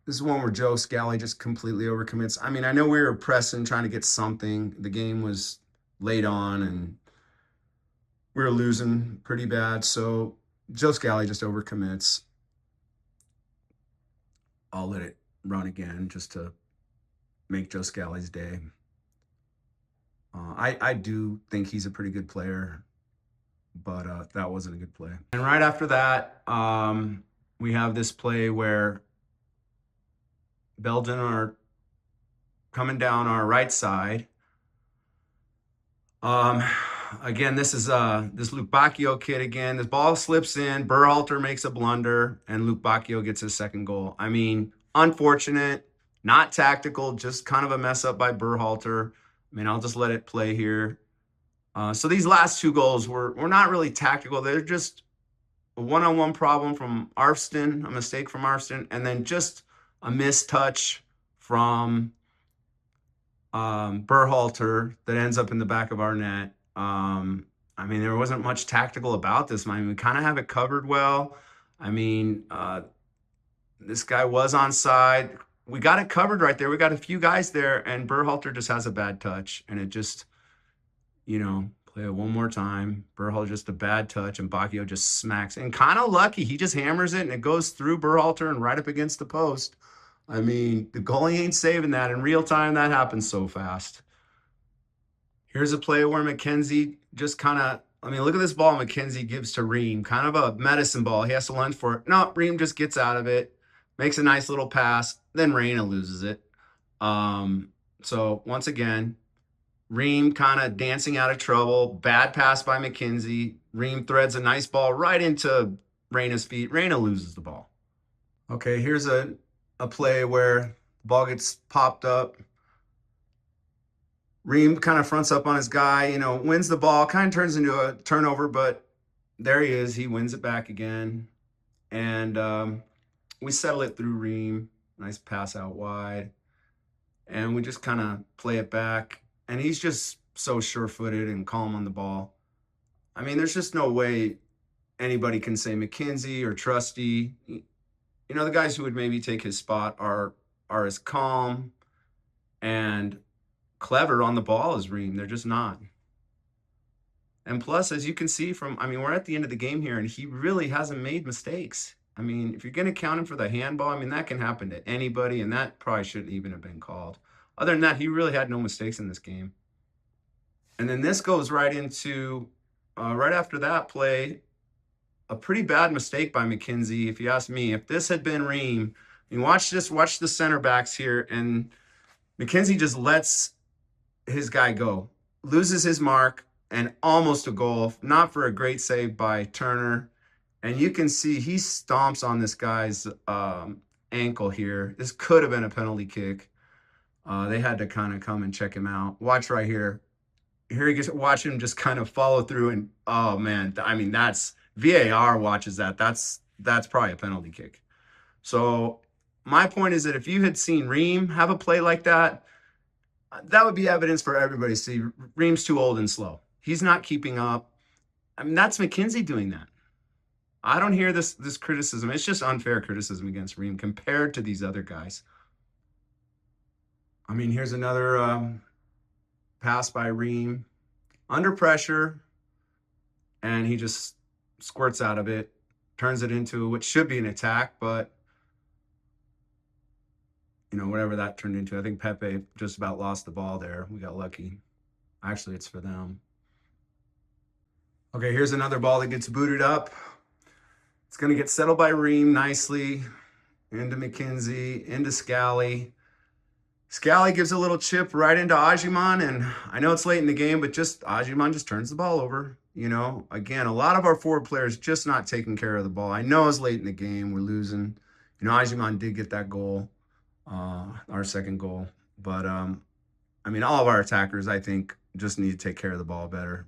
this is one where Joe Scally just completely overcommits. I mean, I know we were pressing, trying to get something. The game was late on, and we were losing pretty bad. So Joe Scally just overcommits. I'll let it run again just to make Joe Scally's day. I do think he's a pretty good player, but that wasn't a good play. And right after that, we have this play where Belgium are coming down our right side. Again, this is this Luke Bacchio kid again. This ball slips in, Berhalter makes a blunder, and Luke Bacchio gets his second goal. I mean, unfortunate, not tactical, just kind of a mess up by Berhalter. I mean, I'll just let it play here. So these last two goals were not really tactical. They're just a one-on-one problem from Arston, a mistake from Arston, and then just a missed touch from Berhalter that ends up in the back of our net. I mean, there wasn't much tactical about this. I mean, we kind of have it covered well. I mean, this guy was onside. We got it covered right there. We got a few guys there, and Berhalter just has a bad touch, and it just, you know, play it one more time. Berhalter just a bad touch, and Bacchio just smacks. And kind of lucky, he just hammers it, and it goes through Berhalter and right up against the post. I mean, the goalie ain't saving that. In real time, that happens so fast. Here's a play where McKenzie just kind of, I mean, look at this ball McKenzie gives to Ream, kind of a medicine ball. He has to lunge for it. No, Ream just gets out of it, makes a nice little pass, then Reyna loses it. Um, so once again, Ream kind of dancing out of trouble. Bad pass by McKenzie. Ream threads a nice ball right into Reyna's feet. Reyna loses the ball. Okay, here's a play where the ball gets popped up. Ream kind of fronts up on his guy, wins the ball, kind of turns into a turnover, but there he is. He wins it back again. And we settle it through Ream. Nice pass out wide. And we just kind of play it back. And he's just so sure-footed and calm on the ball. I mean, there's just no way anybody can say McKenzie or Trusty. The guys who would maybe take his spot are as calm and clever on the ball as Ream. They're just not. And plus, as you can see we're at the end of the game here, and he really hasn't made mistakes. I mean, if you're going to count him for the handball, that can happen to anybody, and that probably shouldn't even have been called. Other than that, he really had no mistakes in this game. And then this goes right into, right after that play, a pretty bad mistake by McKenzie, if you ask me. If this had been Ream, watch the center backs here, and McKenzie just lets his guy go, loses his mark, and almost a goal, not for a great save by Turner. And you can see he stomps on this guy's ankle here. This could have been a penalty kick. They had to kind of come and check him out. Watch right here. Here he gets, watch him just kind of follow through, and oh man, that's VAR watches that. That's probably a penalty kick. So my point is that if you had seen Ream have a play like that, that would be evidence for everybody to see. Ream's too old and slow. He's not keeping up. That's McKenzie doing that. I don't hear this criticism. It's just unfair criticism against Ream compared to these other guys. Here's another pass by Ream under pressure, and he just squirts out of it, turns it into what should be an attack, but whatever that turned into. I think Pepe just about lost the ball there. We got lucky. Actually, it's for them. Okay, here's another ball that gets booted up. It's going to get settled by Ream nicely into McKenzie, into Scally. Scally gives a little chip right into Ajiman, and I know it's late in the game, but Ajiman just turns the ball over. Again, a lot of our forward players just not taking care of the ball. I know it's late in the game. We're losing. Ajiman did get that goal, our second goal. But, all of our attackers, I think, just need to take care of the ball better.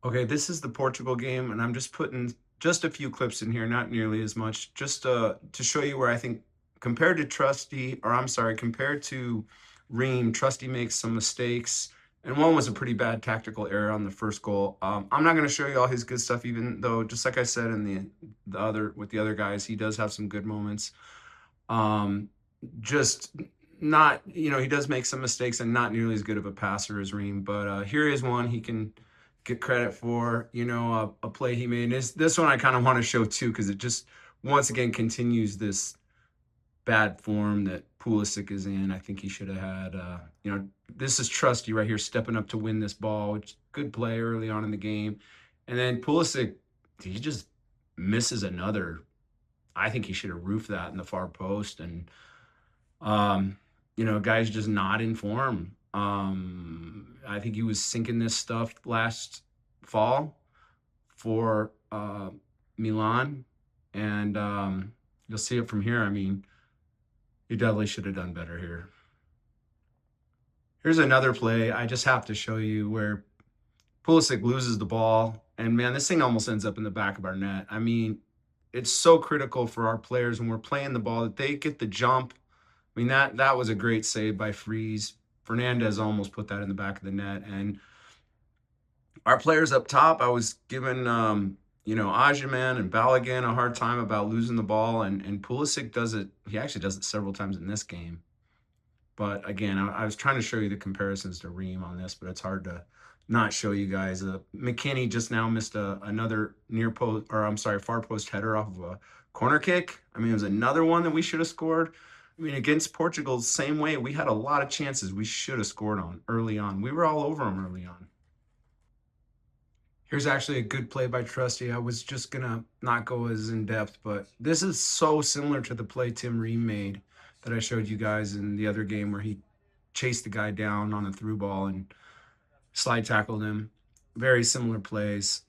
Okay, this is the Portugal game, and I'm just putting just a few clips in here, not nearly as much, just to show you where I think compared to Ream, Trusty makes some mistakes, and one was a pretty bad tactical error on the first goal. I'm not going to show you all his good stuff, even though, just like I said in the other guys, he does have some good moments. Just not, he does make some mistakes and not nearly as good of a passer as Ream, but here is one he can get credit for, a play he made. This one I kind of want to show too, because it just once again continues this bad form that Pulisic is in. I think he should have had, this is Trusty right here stepping up to win this ball, which good play early on in the game. And then Pulisic, he just misses another. I think he should have roofed that in the far post. And, guys just not in form. I think he was sinking this stuff last fall for Milan. And you'll see it from here. He definitely should have done better here. Here's another play I just have to show you where Pulisic loses the ball. And, man, this thing almost ends up in the back of our net. It's so critical for our players when we're playing the ball that they get the jump. That was a great save by Freeze. Fernandez almost put that in the back of the net. And our players up top, I was giving, Ajiman and Balogun a hard time about losing the ball. And Pulisic does it. He actually does it several times in this game. But, again, I was trying to show you the comparisons to Ream on this, but it's hard to not show you guys. McKinney just now missed another far post header off of a corner kick. It was another one that we should have scored. I mean, against Portugal, same way. We had a lot of chances we should have scored on early on. We were all over them early on. Here's actually a good play by Trusty. I was just gonna not go as in depth, but this is so similar to the play Tim Ream made that I showed you guys in the other game where he chased the guy down on a through ball and slide tackled him. Very similar plays.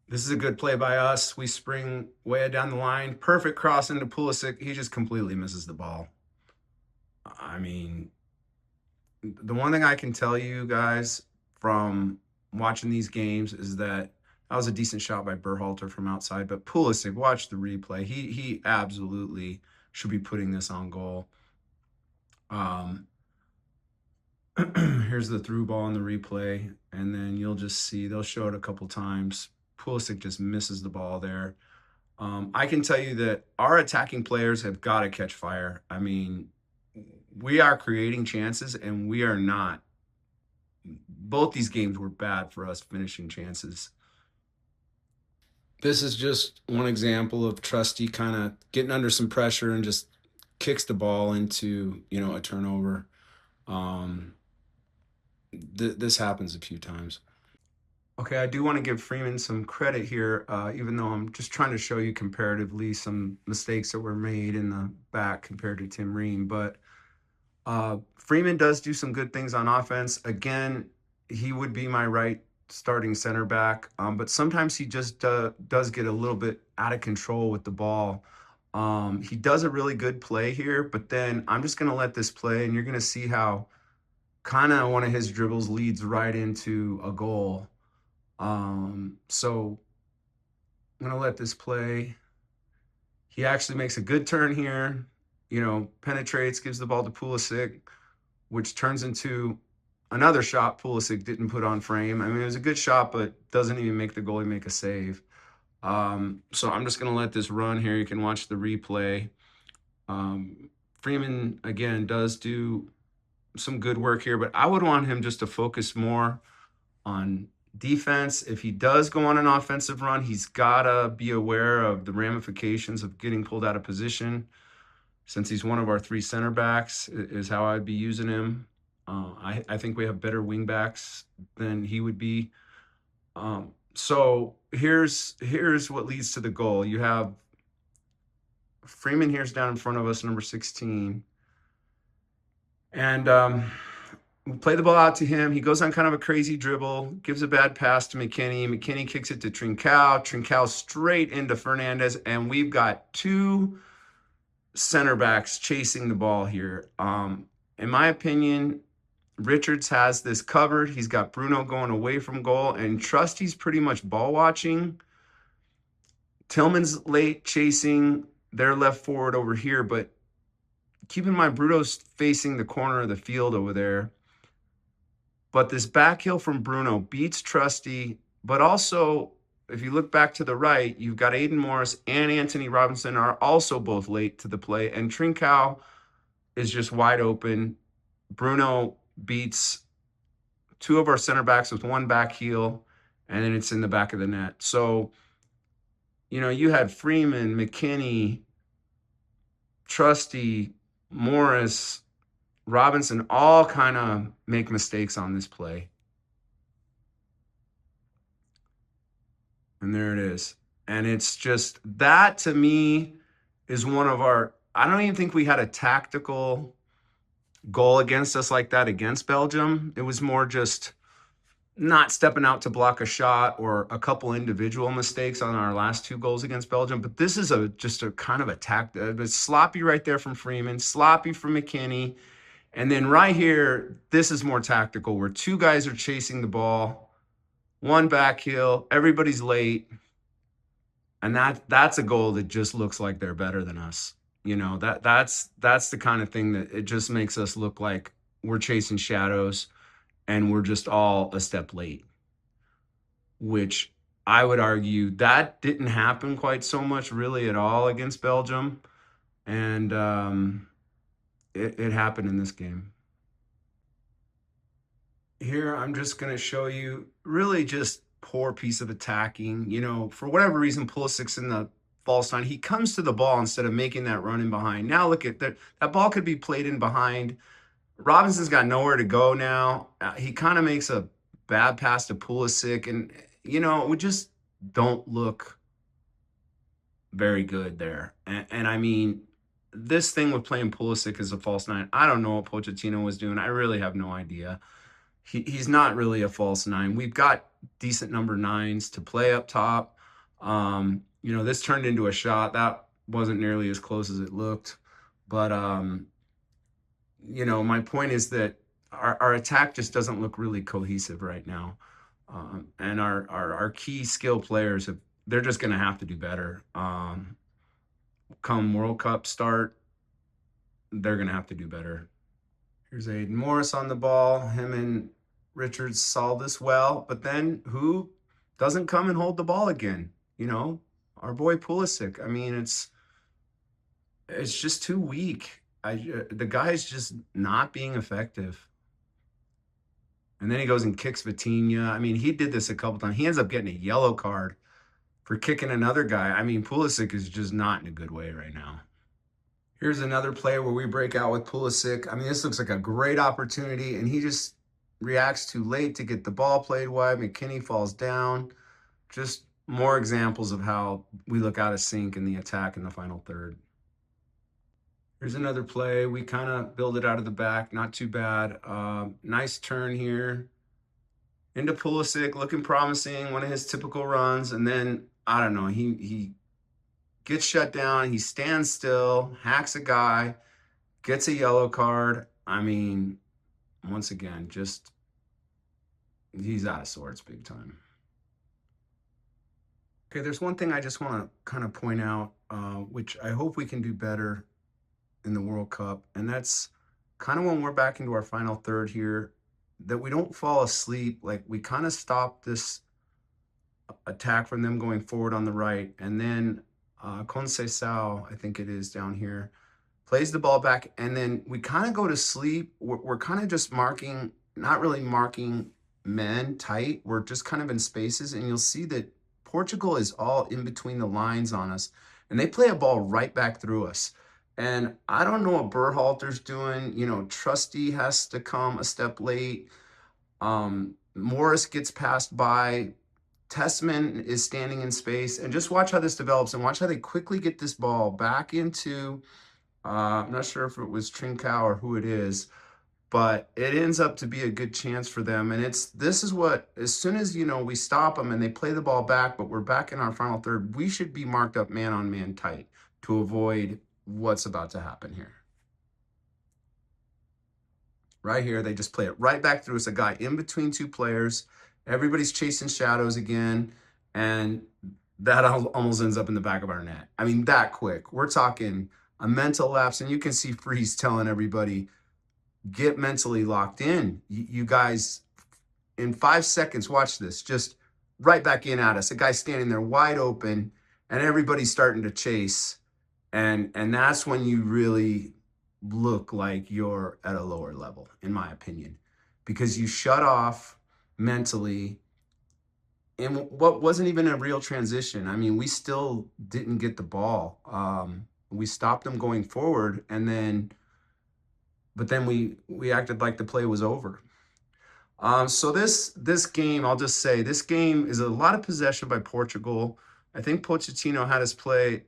This is a good play by us. We spring way down the line. Perfect cross into Pulisic. He just completely misses the ball. I mean, the one thing I can tell you guys from watching these games is that was a decent shot by Berhalter from outside, but Pulisic, watch the replay. He absolutely should be putting this on goal. Here's the through ball in the replay, and then you'll just see they'll show it a couple times. Pulisic just misses the ball there. I can tell you that our attacking players have got to catch fire. I mean, we are creating chances, and we are not. Both these games were bad for us finishing chances. This is just one example of Trusty kind of getting under some pressure and just kicks the ball into, a turnover. This happens a few times. Okay, I do want to give Freeman some credit here, even though I'm just trying to show you comparatively some mistakes that were made in the back compared to Tim Ream. But Freeman does do some good things on offense. Again, he would be my right starting center back, but sometimes he just does get a little bit out of control with the ball. He does a really good play here, but then I'm just going to let this play, and you're going to see how kind of one of his dribbles leads right into a goal. So I'm going to let this play. He actually makes a good turn here, penetrates, gives the ball to Pulisic, which turns into another shot Pulisic didn't put on frame. I mean, it was a good shot, but doesn't even make the goalie make a save. So I'm just going to let this run here. You can watch the replay. Freeman, again, does do some good work here, but I would want him just to focus more on defense. If he does go on an offensive run, he's got to be aware of the ramifications of getting pulled out of position. Since he's one of our three center backs, is how I'd be using him. I think we have better wing backs than he would be. So here's what leads to the goal. You have Freeman here's down in front of us, number 16. And we play the ball out to him. He goes on kind of a crazy dribble, gives a bad pass to McKinney. McKinney kicks it to Trincao. Trincao straight into Fernandez, and we've got two center backs chasing the ball here. In my opinion, Richards has this covered. He's got Bruno going away from goal, and Trusty's pretty much ball watching. Tillman's late chasing their left forward over here, but keep in mind Bruno's facing the corner of the field over there. But this back heel from Bruno beats Trusty, but also if you look back to the right, you've got Aiden Morris and Anthony Robinson are also both late to the play, and Trincao is just wide open. Bruno beats two of our center backs with one back heel, and then it's in the back of the net. So, you had Freeman, McKinney, Trusty, Morris, Robinson all kind of make mistakes on this play. And there it is. And it's just that to me is one of I don't even think we had a tactical goal against us like that against Belgium. It was more just not stepping out to block a shot or a couple individual mistakes on our last two goals against Belgium. But this is just a kind of attack. It's sloppy right there from Freeman, sloppy from McKinney. And then right here, this is more tactical where two guys are chasing the ball, one back heel, everybody's late. And that's a goal that just looks like they're better than us. That's the kind of thing that it just makes us look like we're chasing shadows and we're just all a step late, which I would argue that didn't happen quite so much really at all against Belgium. And it happened in this game. Here, I'm just going to show you really just poor piece of attacking. For whatever reason, Pulisic's in the false nine. He comes to the ball instead of making that run in behind. Now look at that. That ball could be played in behind. Robinson's got nowhere to go now. He kind of makes a bad pass to Pulisic, and we just don't look very good there. And I mean, this thing with playing Pulisic as a false nine, I don't know what Pochettino was doing. I really have no idea. He's not really a false nine. We've got decent number nines to play up top. This turned into a shot that wasn't nearly as close as it looked, but my point is that our attack just doesn't look really cohesive right now. And our key skill players, they're just going to have to do better. Come World Cup start, they're going to have to do better. Here's Aiden Morris on the ball. Him and Richards solve this well, but then who doesn't come and hold the ball again? Our boy Pulisic. I mean, it's just too weak. The guy's just not being effective. And then he goes and kicks Vitinha. I mean, he did this a couple times. He ends up getting a yellow card for kicking another guy. I mean, Pulisic is just not in a good way right now. Here's another play where we break out with Pulisic. I mean, this looks like a great opportunity, and he just reacts too late to get the ball played wide. McKinney falls down. Just more examples of how we look out of sync in the attack in the final third. Here's another play. We kind of build it out of the back. Not too bad. Nice turn here into Pulisic, looking promising, one of his typical runs. And then, I don't know, he gets shut down. He stands still, hacks a guy, gets a yellow card. I mean, once again, just he's out of sorts big time. Okay, there's one thing I just want to kind of point out, which I hope we can do better in the World Cup, and that's kind of when we're back into our final third here, that we don't fall asleep. Like, we kind of stop this attack from them going forward on the right, and then Conceição, I think it is down here, plays the ball back, and then we kind of go to sleep. We're kind of just marking, not really marking men tight. We're just kind of in spaces, and you'll see that Portugal is all in between the lines on us, and they play a ball right back through us. And I don't know what Berhalter's doing. Trusty has to come a step late. Morris gets passed by. Tessman is standing in space. And just watch how this develops and watch how they quickly get this ball back into, I'm not sure if it was Trincao or who it is, but it ends up to be a good chance for them. And this is what, as soon as, we stop them and they play the ball back, but we're back in our final third, we should be marked up man on man tight to avoid what's about to happen here. Right here, they just play it right back through us, a guy in between two players. Everybody's chasing shadows again, and that almost ends up in the back of our net. I mean, that quick. We're talking a mental lapse, and you can see Freeze telling everybody, get mentally locked in. You guys, in 5 seconds, watch this, just right back in at us. A guy standing there wide open, and everybody's starting to chase. And that's when you really look like you're at a lower level, in my opinion, because you shut off mentally in what wasn't even a real transition. I mean, we still didn't get the ball. We stopped them going forward, but then we acted like the play was over. So this game, I'll just say, this game is a lot of possession by Portugal. I think Pochettino had us play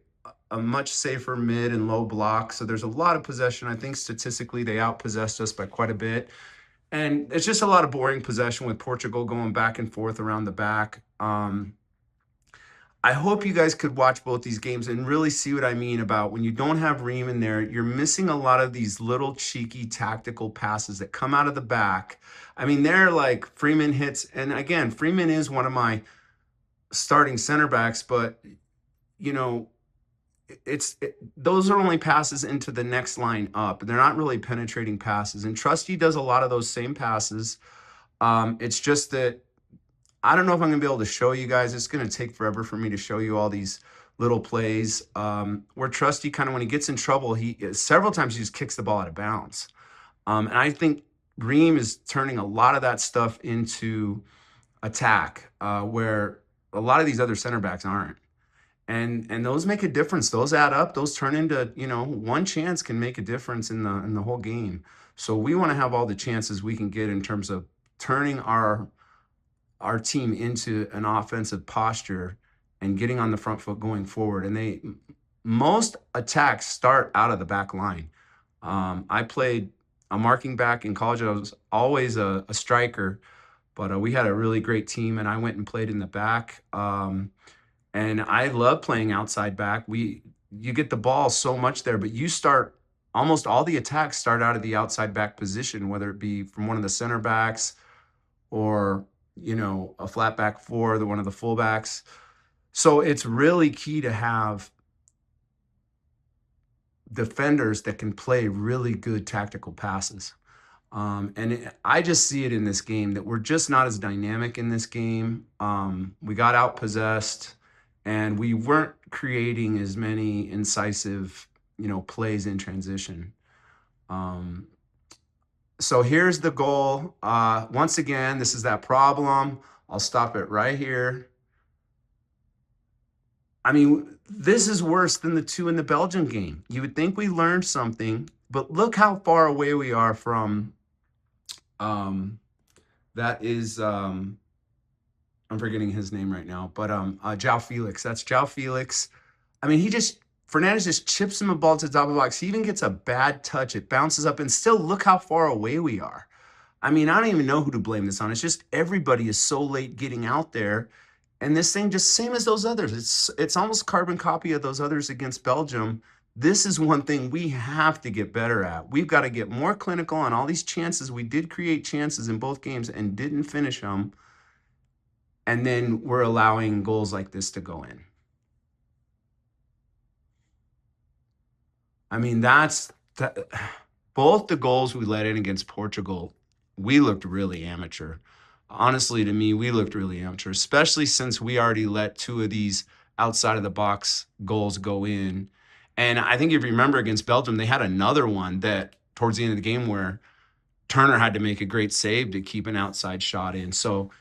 a much safer mid and low block. So there's a lot of possession. I think statistically they outpossessed us by quite a bit. And it's just a lot of boring possession with Portugal going back and forth around the back. I hope you guys could watch both these games and really see what I mean about when you don't have Ream in there, you're missing a lot of these little cheeky tactical passes that come out of the back. I mean, they're like Freeman hits. And again, Freeman is one of my starting center backs, but those are only passes into the next line up. They're not really penetrating passes. And Trusty does a lot of those same passes. It's just that I don't know if I'm going to be able to show you guys. It's going to take forever for me to show you all these little plays where Trusty kind of, when he gets in trouble, several times he just kicks the ball out of bounds. And I think Ream is turning a lot of that stuff into attack where a lot of these other center backs aren't. And those make a difference. Those add up. Those turn into, one chance can make a difference in the whole game. So we want to have all the chances we can get in terms of turning our team into an offensive posture and getting on the front foot going forward. And most attacks start out of the back line. I played a marking back in college. I was always a striker, but we had a really great team, and I went and played in the back. And I love playing outside back. You get the ball so much there, but you start almost all the attacks start out of the outside back position, whether it be from one of the center backs or a flat back four, one of the fullbacks. So it's really key to have defenders that can play really good tactical passes. I just see it in this game that we're just not as dynamic in this game. We got outpossessed, and we weren't creating as many incisive, plays in transition. So here's the goal. Once again, this is that problem. I'll stop it right here. I mean, this is worse than the 2 in the Belgian game. You would think we learned something, but look how far away we are from that is I'm forgetting his name right now, but João Felix. That's João Felix. I mean, Fernandez just chips him a ball to the top of the box. He even gets a bad touch. It bounces up, and still look how far away we are. I mean, I don't even know who to blame this on. It's just everybody is so late getting out there. And this thing just same as those others. It's almost carbon copy of those others against Belgium. This is one thing we have to get better at. We've got to get more clinical on all these chances. We did create chances in both games and didn't finish them. And then we're allowing goals like this to go in. I mean, both the goals we let in against Portugal, we looked really amateur. Honestly, to me, we looked really amateur, especially since we already let 2 of these outside of the box goals go in. And I think if you remember against Belgium, they had another one that towards the end of the game where Turner had to make a great save to keep an outside shot in. So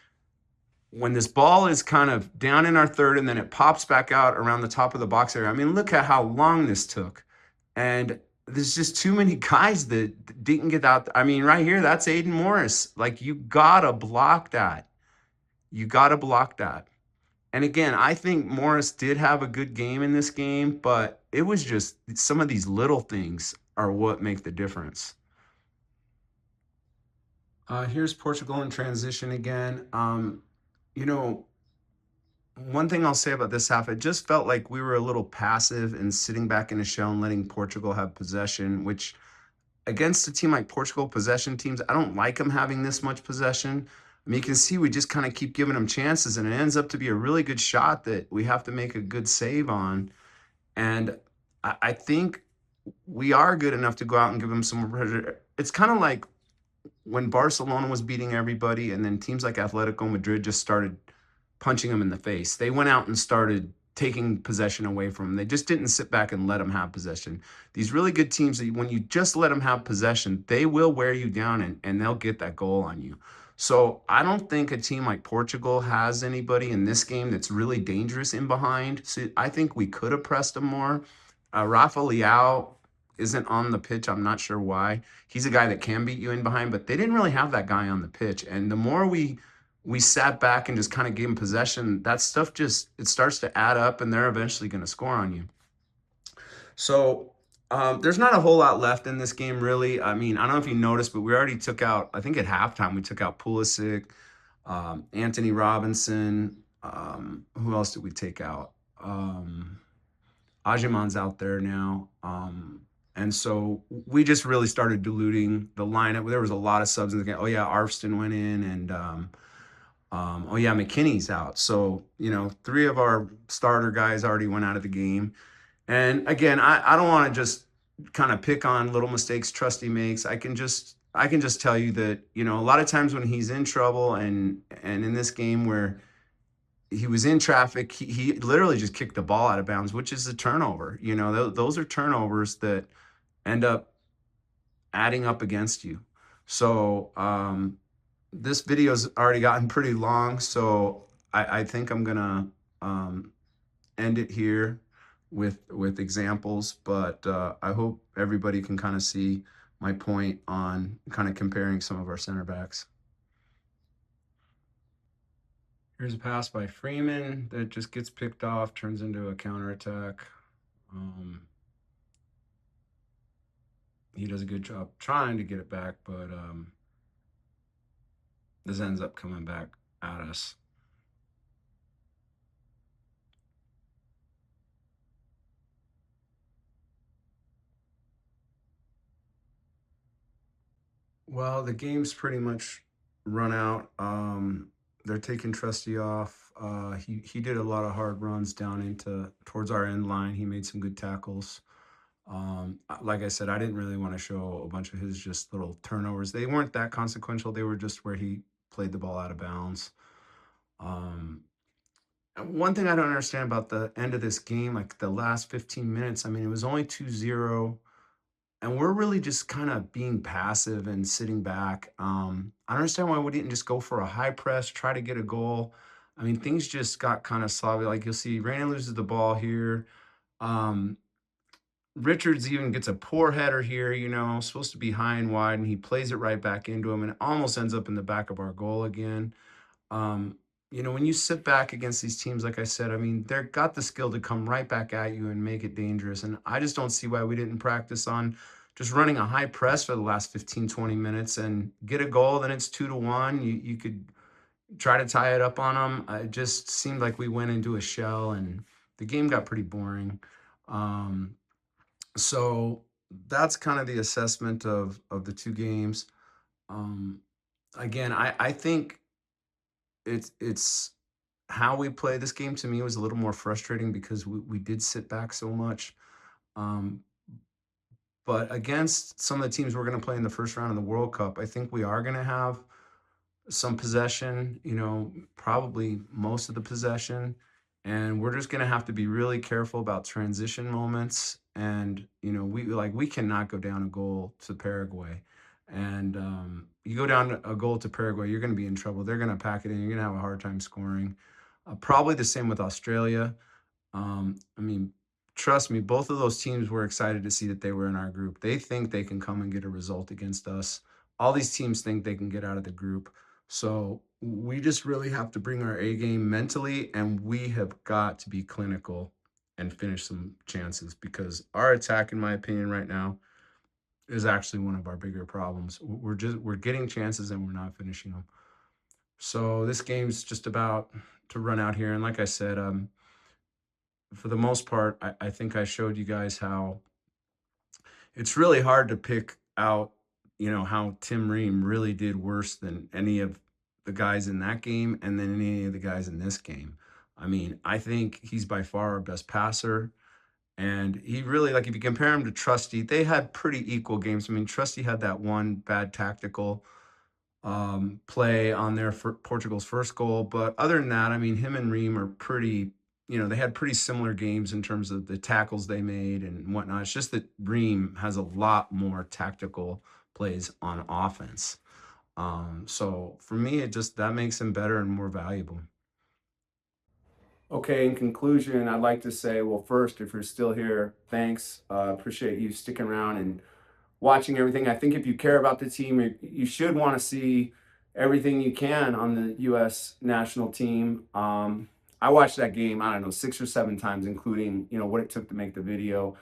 when this ball is kind of down in our third and then it pops back out around the top of the box area, I mean, look at how long this took. And there's just too many guys that didn't get out. I mean, right here, that's Aiden Morris. Like, you gotta block that. You gotta block that. And again, I think Morris did have a good game in this game, but it was just some of these little things are what make the difference. Here's Portugal in transition again. One thing I'll say about this half, it just felt like we were a little passive and sitting back in a shell and letting Portugal have possession, which against a team like Portugal, possession teams, I don't like them having this much possession. I mean, you can see we just kind of keep giving them chances, and it ends up to be a really good shot that we have to make a good save on. And I think we are good enough to go out and give them some more pressure. It's kind of like when Barcelona was beating everybody, and then teams like Atletico Madrid just started punching them in the face. They went out and started taking possession away from them. They just didn't sit back and let them have possession. These really good teams, when you just let them have possession, they will wear you down and they'll get that goal on you. So I don't think a team like Portugal has anybody in this game that's really dangerous in behind. So I think we could have pressed them more. Rafa Leao isn't on the pitch. I'm not sure why. He's a guy that can beat you in behind, but they didn't really have that guy on the pitch. And the more we sat back and just kind of gave them possession, that stuff it starts to add up, and they're eventually going to score on you. So there's not a whole lot left in this game, really. I mean, I don't know if you noticed, but we already took out, I think at halftime, we took out Pulisic, Anthony Robinson. Who else did we take out? Ajiman's out there now. And so we just really started diluting the lineup. There was a lot of subs in the game. Oh, yeah, Arfston went in, and oh, yeah, McKinney's out. So, 3 of our starter guys already went out of the game. And again, I don't want to just kind of pick on little mistakes Trusty makes. I can just tell you that, a lot of times when he's in trouble and in this game where he was in traffic, he literally just kicked the ball out of bounds, which is a turnover. Those are turnovers that end up adding up against you. So this video's already gotten pretty long, so I think I'm gonna end it here with examples, but I hope everybody can kind of see my point on kind of comparing some of our center backs. Here's a pass by Freeman that just gets picked off, turns into a counterattack. He does a good job trying to get it back, but this ends up coming back at us. Well, the game's pretty much run out. They're taking Trusty off. He did a lot of hard runs down into towards our end line. He made some good tackles. Like I said, I didn't really want to show a bunch of his just little turnovers. They weren't that consequential. They were just where he played the ball out of bounds. One thing I don't understand about the end of this game, like the last 15 minutes, I mean, it was only 2-0, and we're really just kind of being passive and sitting back. I don't understand why we didn't just go for a high press, try to get a goal. I mean, things just got kind of sloppy. Like you'll see, Raina loses the ball here. Um, Richards even gets a poor header here, supposed to be high and wide, and he plays it right back into him, and it almost ends up in the back of our goal again. Um, when you sit back against these teams, like I said, I mean, they've got the skill to come right back at you and make it dangerous. And I just don't see why we didn't practice on just running a high press for the last 15, 20 minutes and get a goal. Then it's 2-1. You could try to tie it up on them. It just seemed like we went into a shell and the game got pretty boring. So that's kind of the assessment of the two games. Um, Again, I think it's how we play this game to me was a little more frustrating because we did sit back so much. Um, but against some of the teams we're going to play in the first round of the World Cup, I think we are going to have some possession, probably most of the possession. And we're just going to have to be really careful about transition moments. And, we cannot go down a goal to Paraguay. And you go down a goal to Paraguay, you're going to be in trouble. They're going to pack it in. You're going to have a hard time scoring. Probably the same with Australia. I mean, trust me, both of those teams were excited to see that they were in our group. They think they can come and get a result against us. All these teams think they can get out of the group. So we just really have to bring our A game mentally, and we have got to be clinical and finish some chances because our attack, in my opinion, right now is actually one of our bigger problems. We're getting chances and we're not finishing them. So this game's just about to run out here. And like I said, for the most part, I think I showed you guys how it's really hard to pick out, how Tim Ream really did worse than any of the guys in that game and then any of the guys in this game. I mean, I think he's by far our best passer. And he really, like, if you compare him to Trusty, they had pretty equal games. I mean, Trusty had that one bad tactical play on their Portugal's first goal. But other than that, I mean, him and Ream are pretty, they had pretty similar games in terms of the tackles they made and whatnot. It's just that Ream has a lot more tactical plays on offense. So for me, that makes him better and more valuable. Okay, in conclusion, I'd like to say, well, first, if you're still here, thanks. Appreciate you sticking around and watching everything. I think if you care about the team, you should want to see everything you can on the U.S. national team. I watched that game, I don't know, 6 or 7 times, including, what it took to make the video,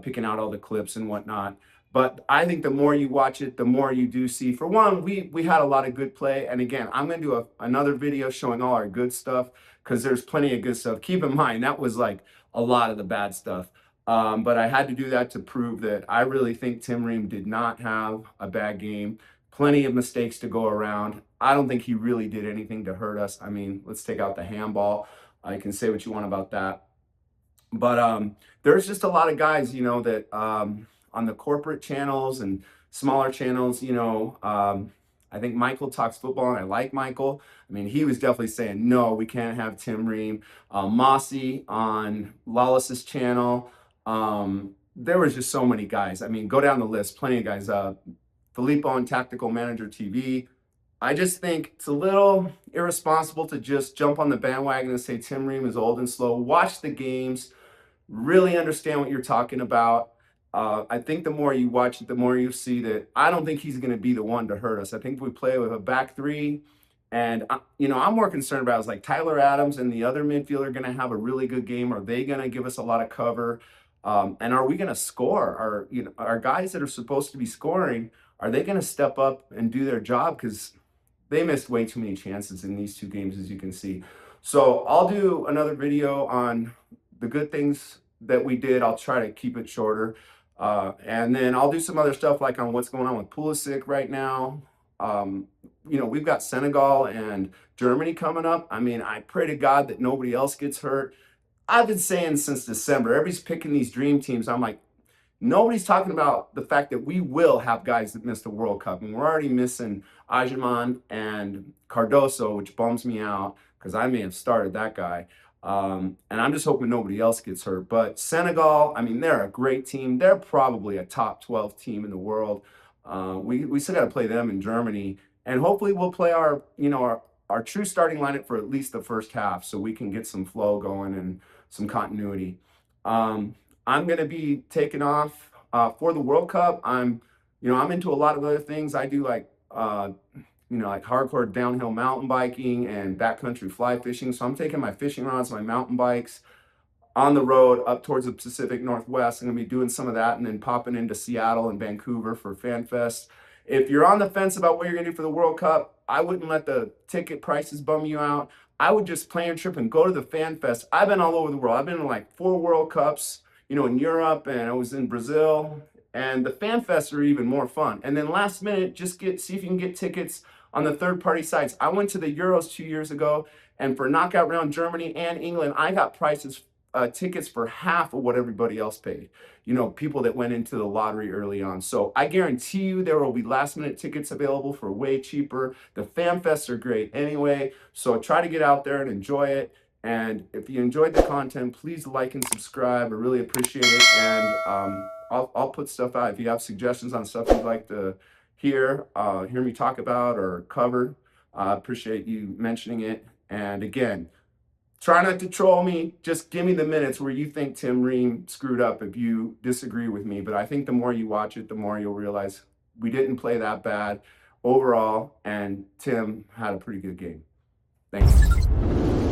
picking out all the clips and whatnot. But I think the more you watch it, the more you do see. For one, we had a lot of good play. And again, I'm going to do another video showing all our good stuff because there's plenty of good stuff. Keep in mind, that was like a lot of the bad stuff. But I had to do that to prove that I really think Tim Ream did not have a bad game. Plenty of mistakes to go around. I don't think he really did anything to hurt us. I mean, let's take out the handball. I can say what you want about that. But there's just a lot of guys, that on the corporate channels and smaller channels, I think Michael talks football, and I like Michael. I mean, he was definitely saying, no, we can't have Tim Ream. Mossy on Lawless's channel. There was just so many guys. I mean, go down the list, plenty of guys. Filippo on Tactical Manager TV. I just think it's a little irresponsible to just jump on the bandwagon and say Tim Ream is old and slow. Watch the games, really understand what you're talking about. I think the more you watch it, the more you see that I don't think he's going to be the one to hurt us. I think we play with a back three, and I'm more concerned about is like Tyler Adams and the other midfielder going to have a really good game. Are they going to give us a lot of cover? And are we going to score? Are our guys that are supposed to be scoring? Are they going to step up and do their job? Because they missed way too many chances in these two games, as you can see. So I'll do another video on the good things that we did. I'll try to keep it shorter. And then I'll do some other stuff like on what's going on with Pulisic right now. We've got Senegal and Germany coming up. I mean, I pray to God that nobody else gets hurt. I've been saying since December, everybody's picking these dream teams. I'm like, nobody's talking about the fact that we will have guys that miss the World Cup. And we're already missing Ajiman and Cardoso, which bums me out because I may have started that guy. And I'm just hoping nobody else gets hurt. But Senegal, I mean, they're a great team. They're probably a top 12 team in the world. We still got to play them in Germany. And hopefully we'll play our true starting lineup for at least the first half so we can get some flow going and some continuity. I'm going to be taking off for the World Cup. I'm into a lot of other things. I do like hardcore downhill mountain biking and backcountry fly fishing. So I'm taking my fishing rods, my mountain bikes on the road up towards the Pacific Northwest. I'm going to be doing some of that and then popping into Seattle and Vancouver for FanFest. If you're on the fence about what you're going to do for the World Cup, I wouldn't let the ticket prices bum you out. I would just plan your trip and go to the FanFest. I've been all over the world. I've been in like 4 World Cups, in Europe, and I was in Brazil. And the FanFests are even more fun. And then last minute, just see if you can get tickets on the third-party sites. I went to the Euros 2 years ago, and for knockout round Germany and England, I got tickets for half of what everybody else paid. People that went into the lottery early on. So I guarantee you there will be last-minute tickets available for way cheaper. The FanFests are great anyway, so try to get out there and enjoy it. And if you enjoyed the content, please like and subscribe. I really appreciate it. And I'll put stuff out. If you have suggestions on stuff you'd like to hear me talk about or cover, I appreciate you mentioning it. And again, try not to troll me. Just give me the minutes where you think Tim Ream screwed up if you disagree with me. But I think the more you watch it, the more you'll realize we didn't play that bad overall. And Tim had a pretty good game. Thanks.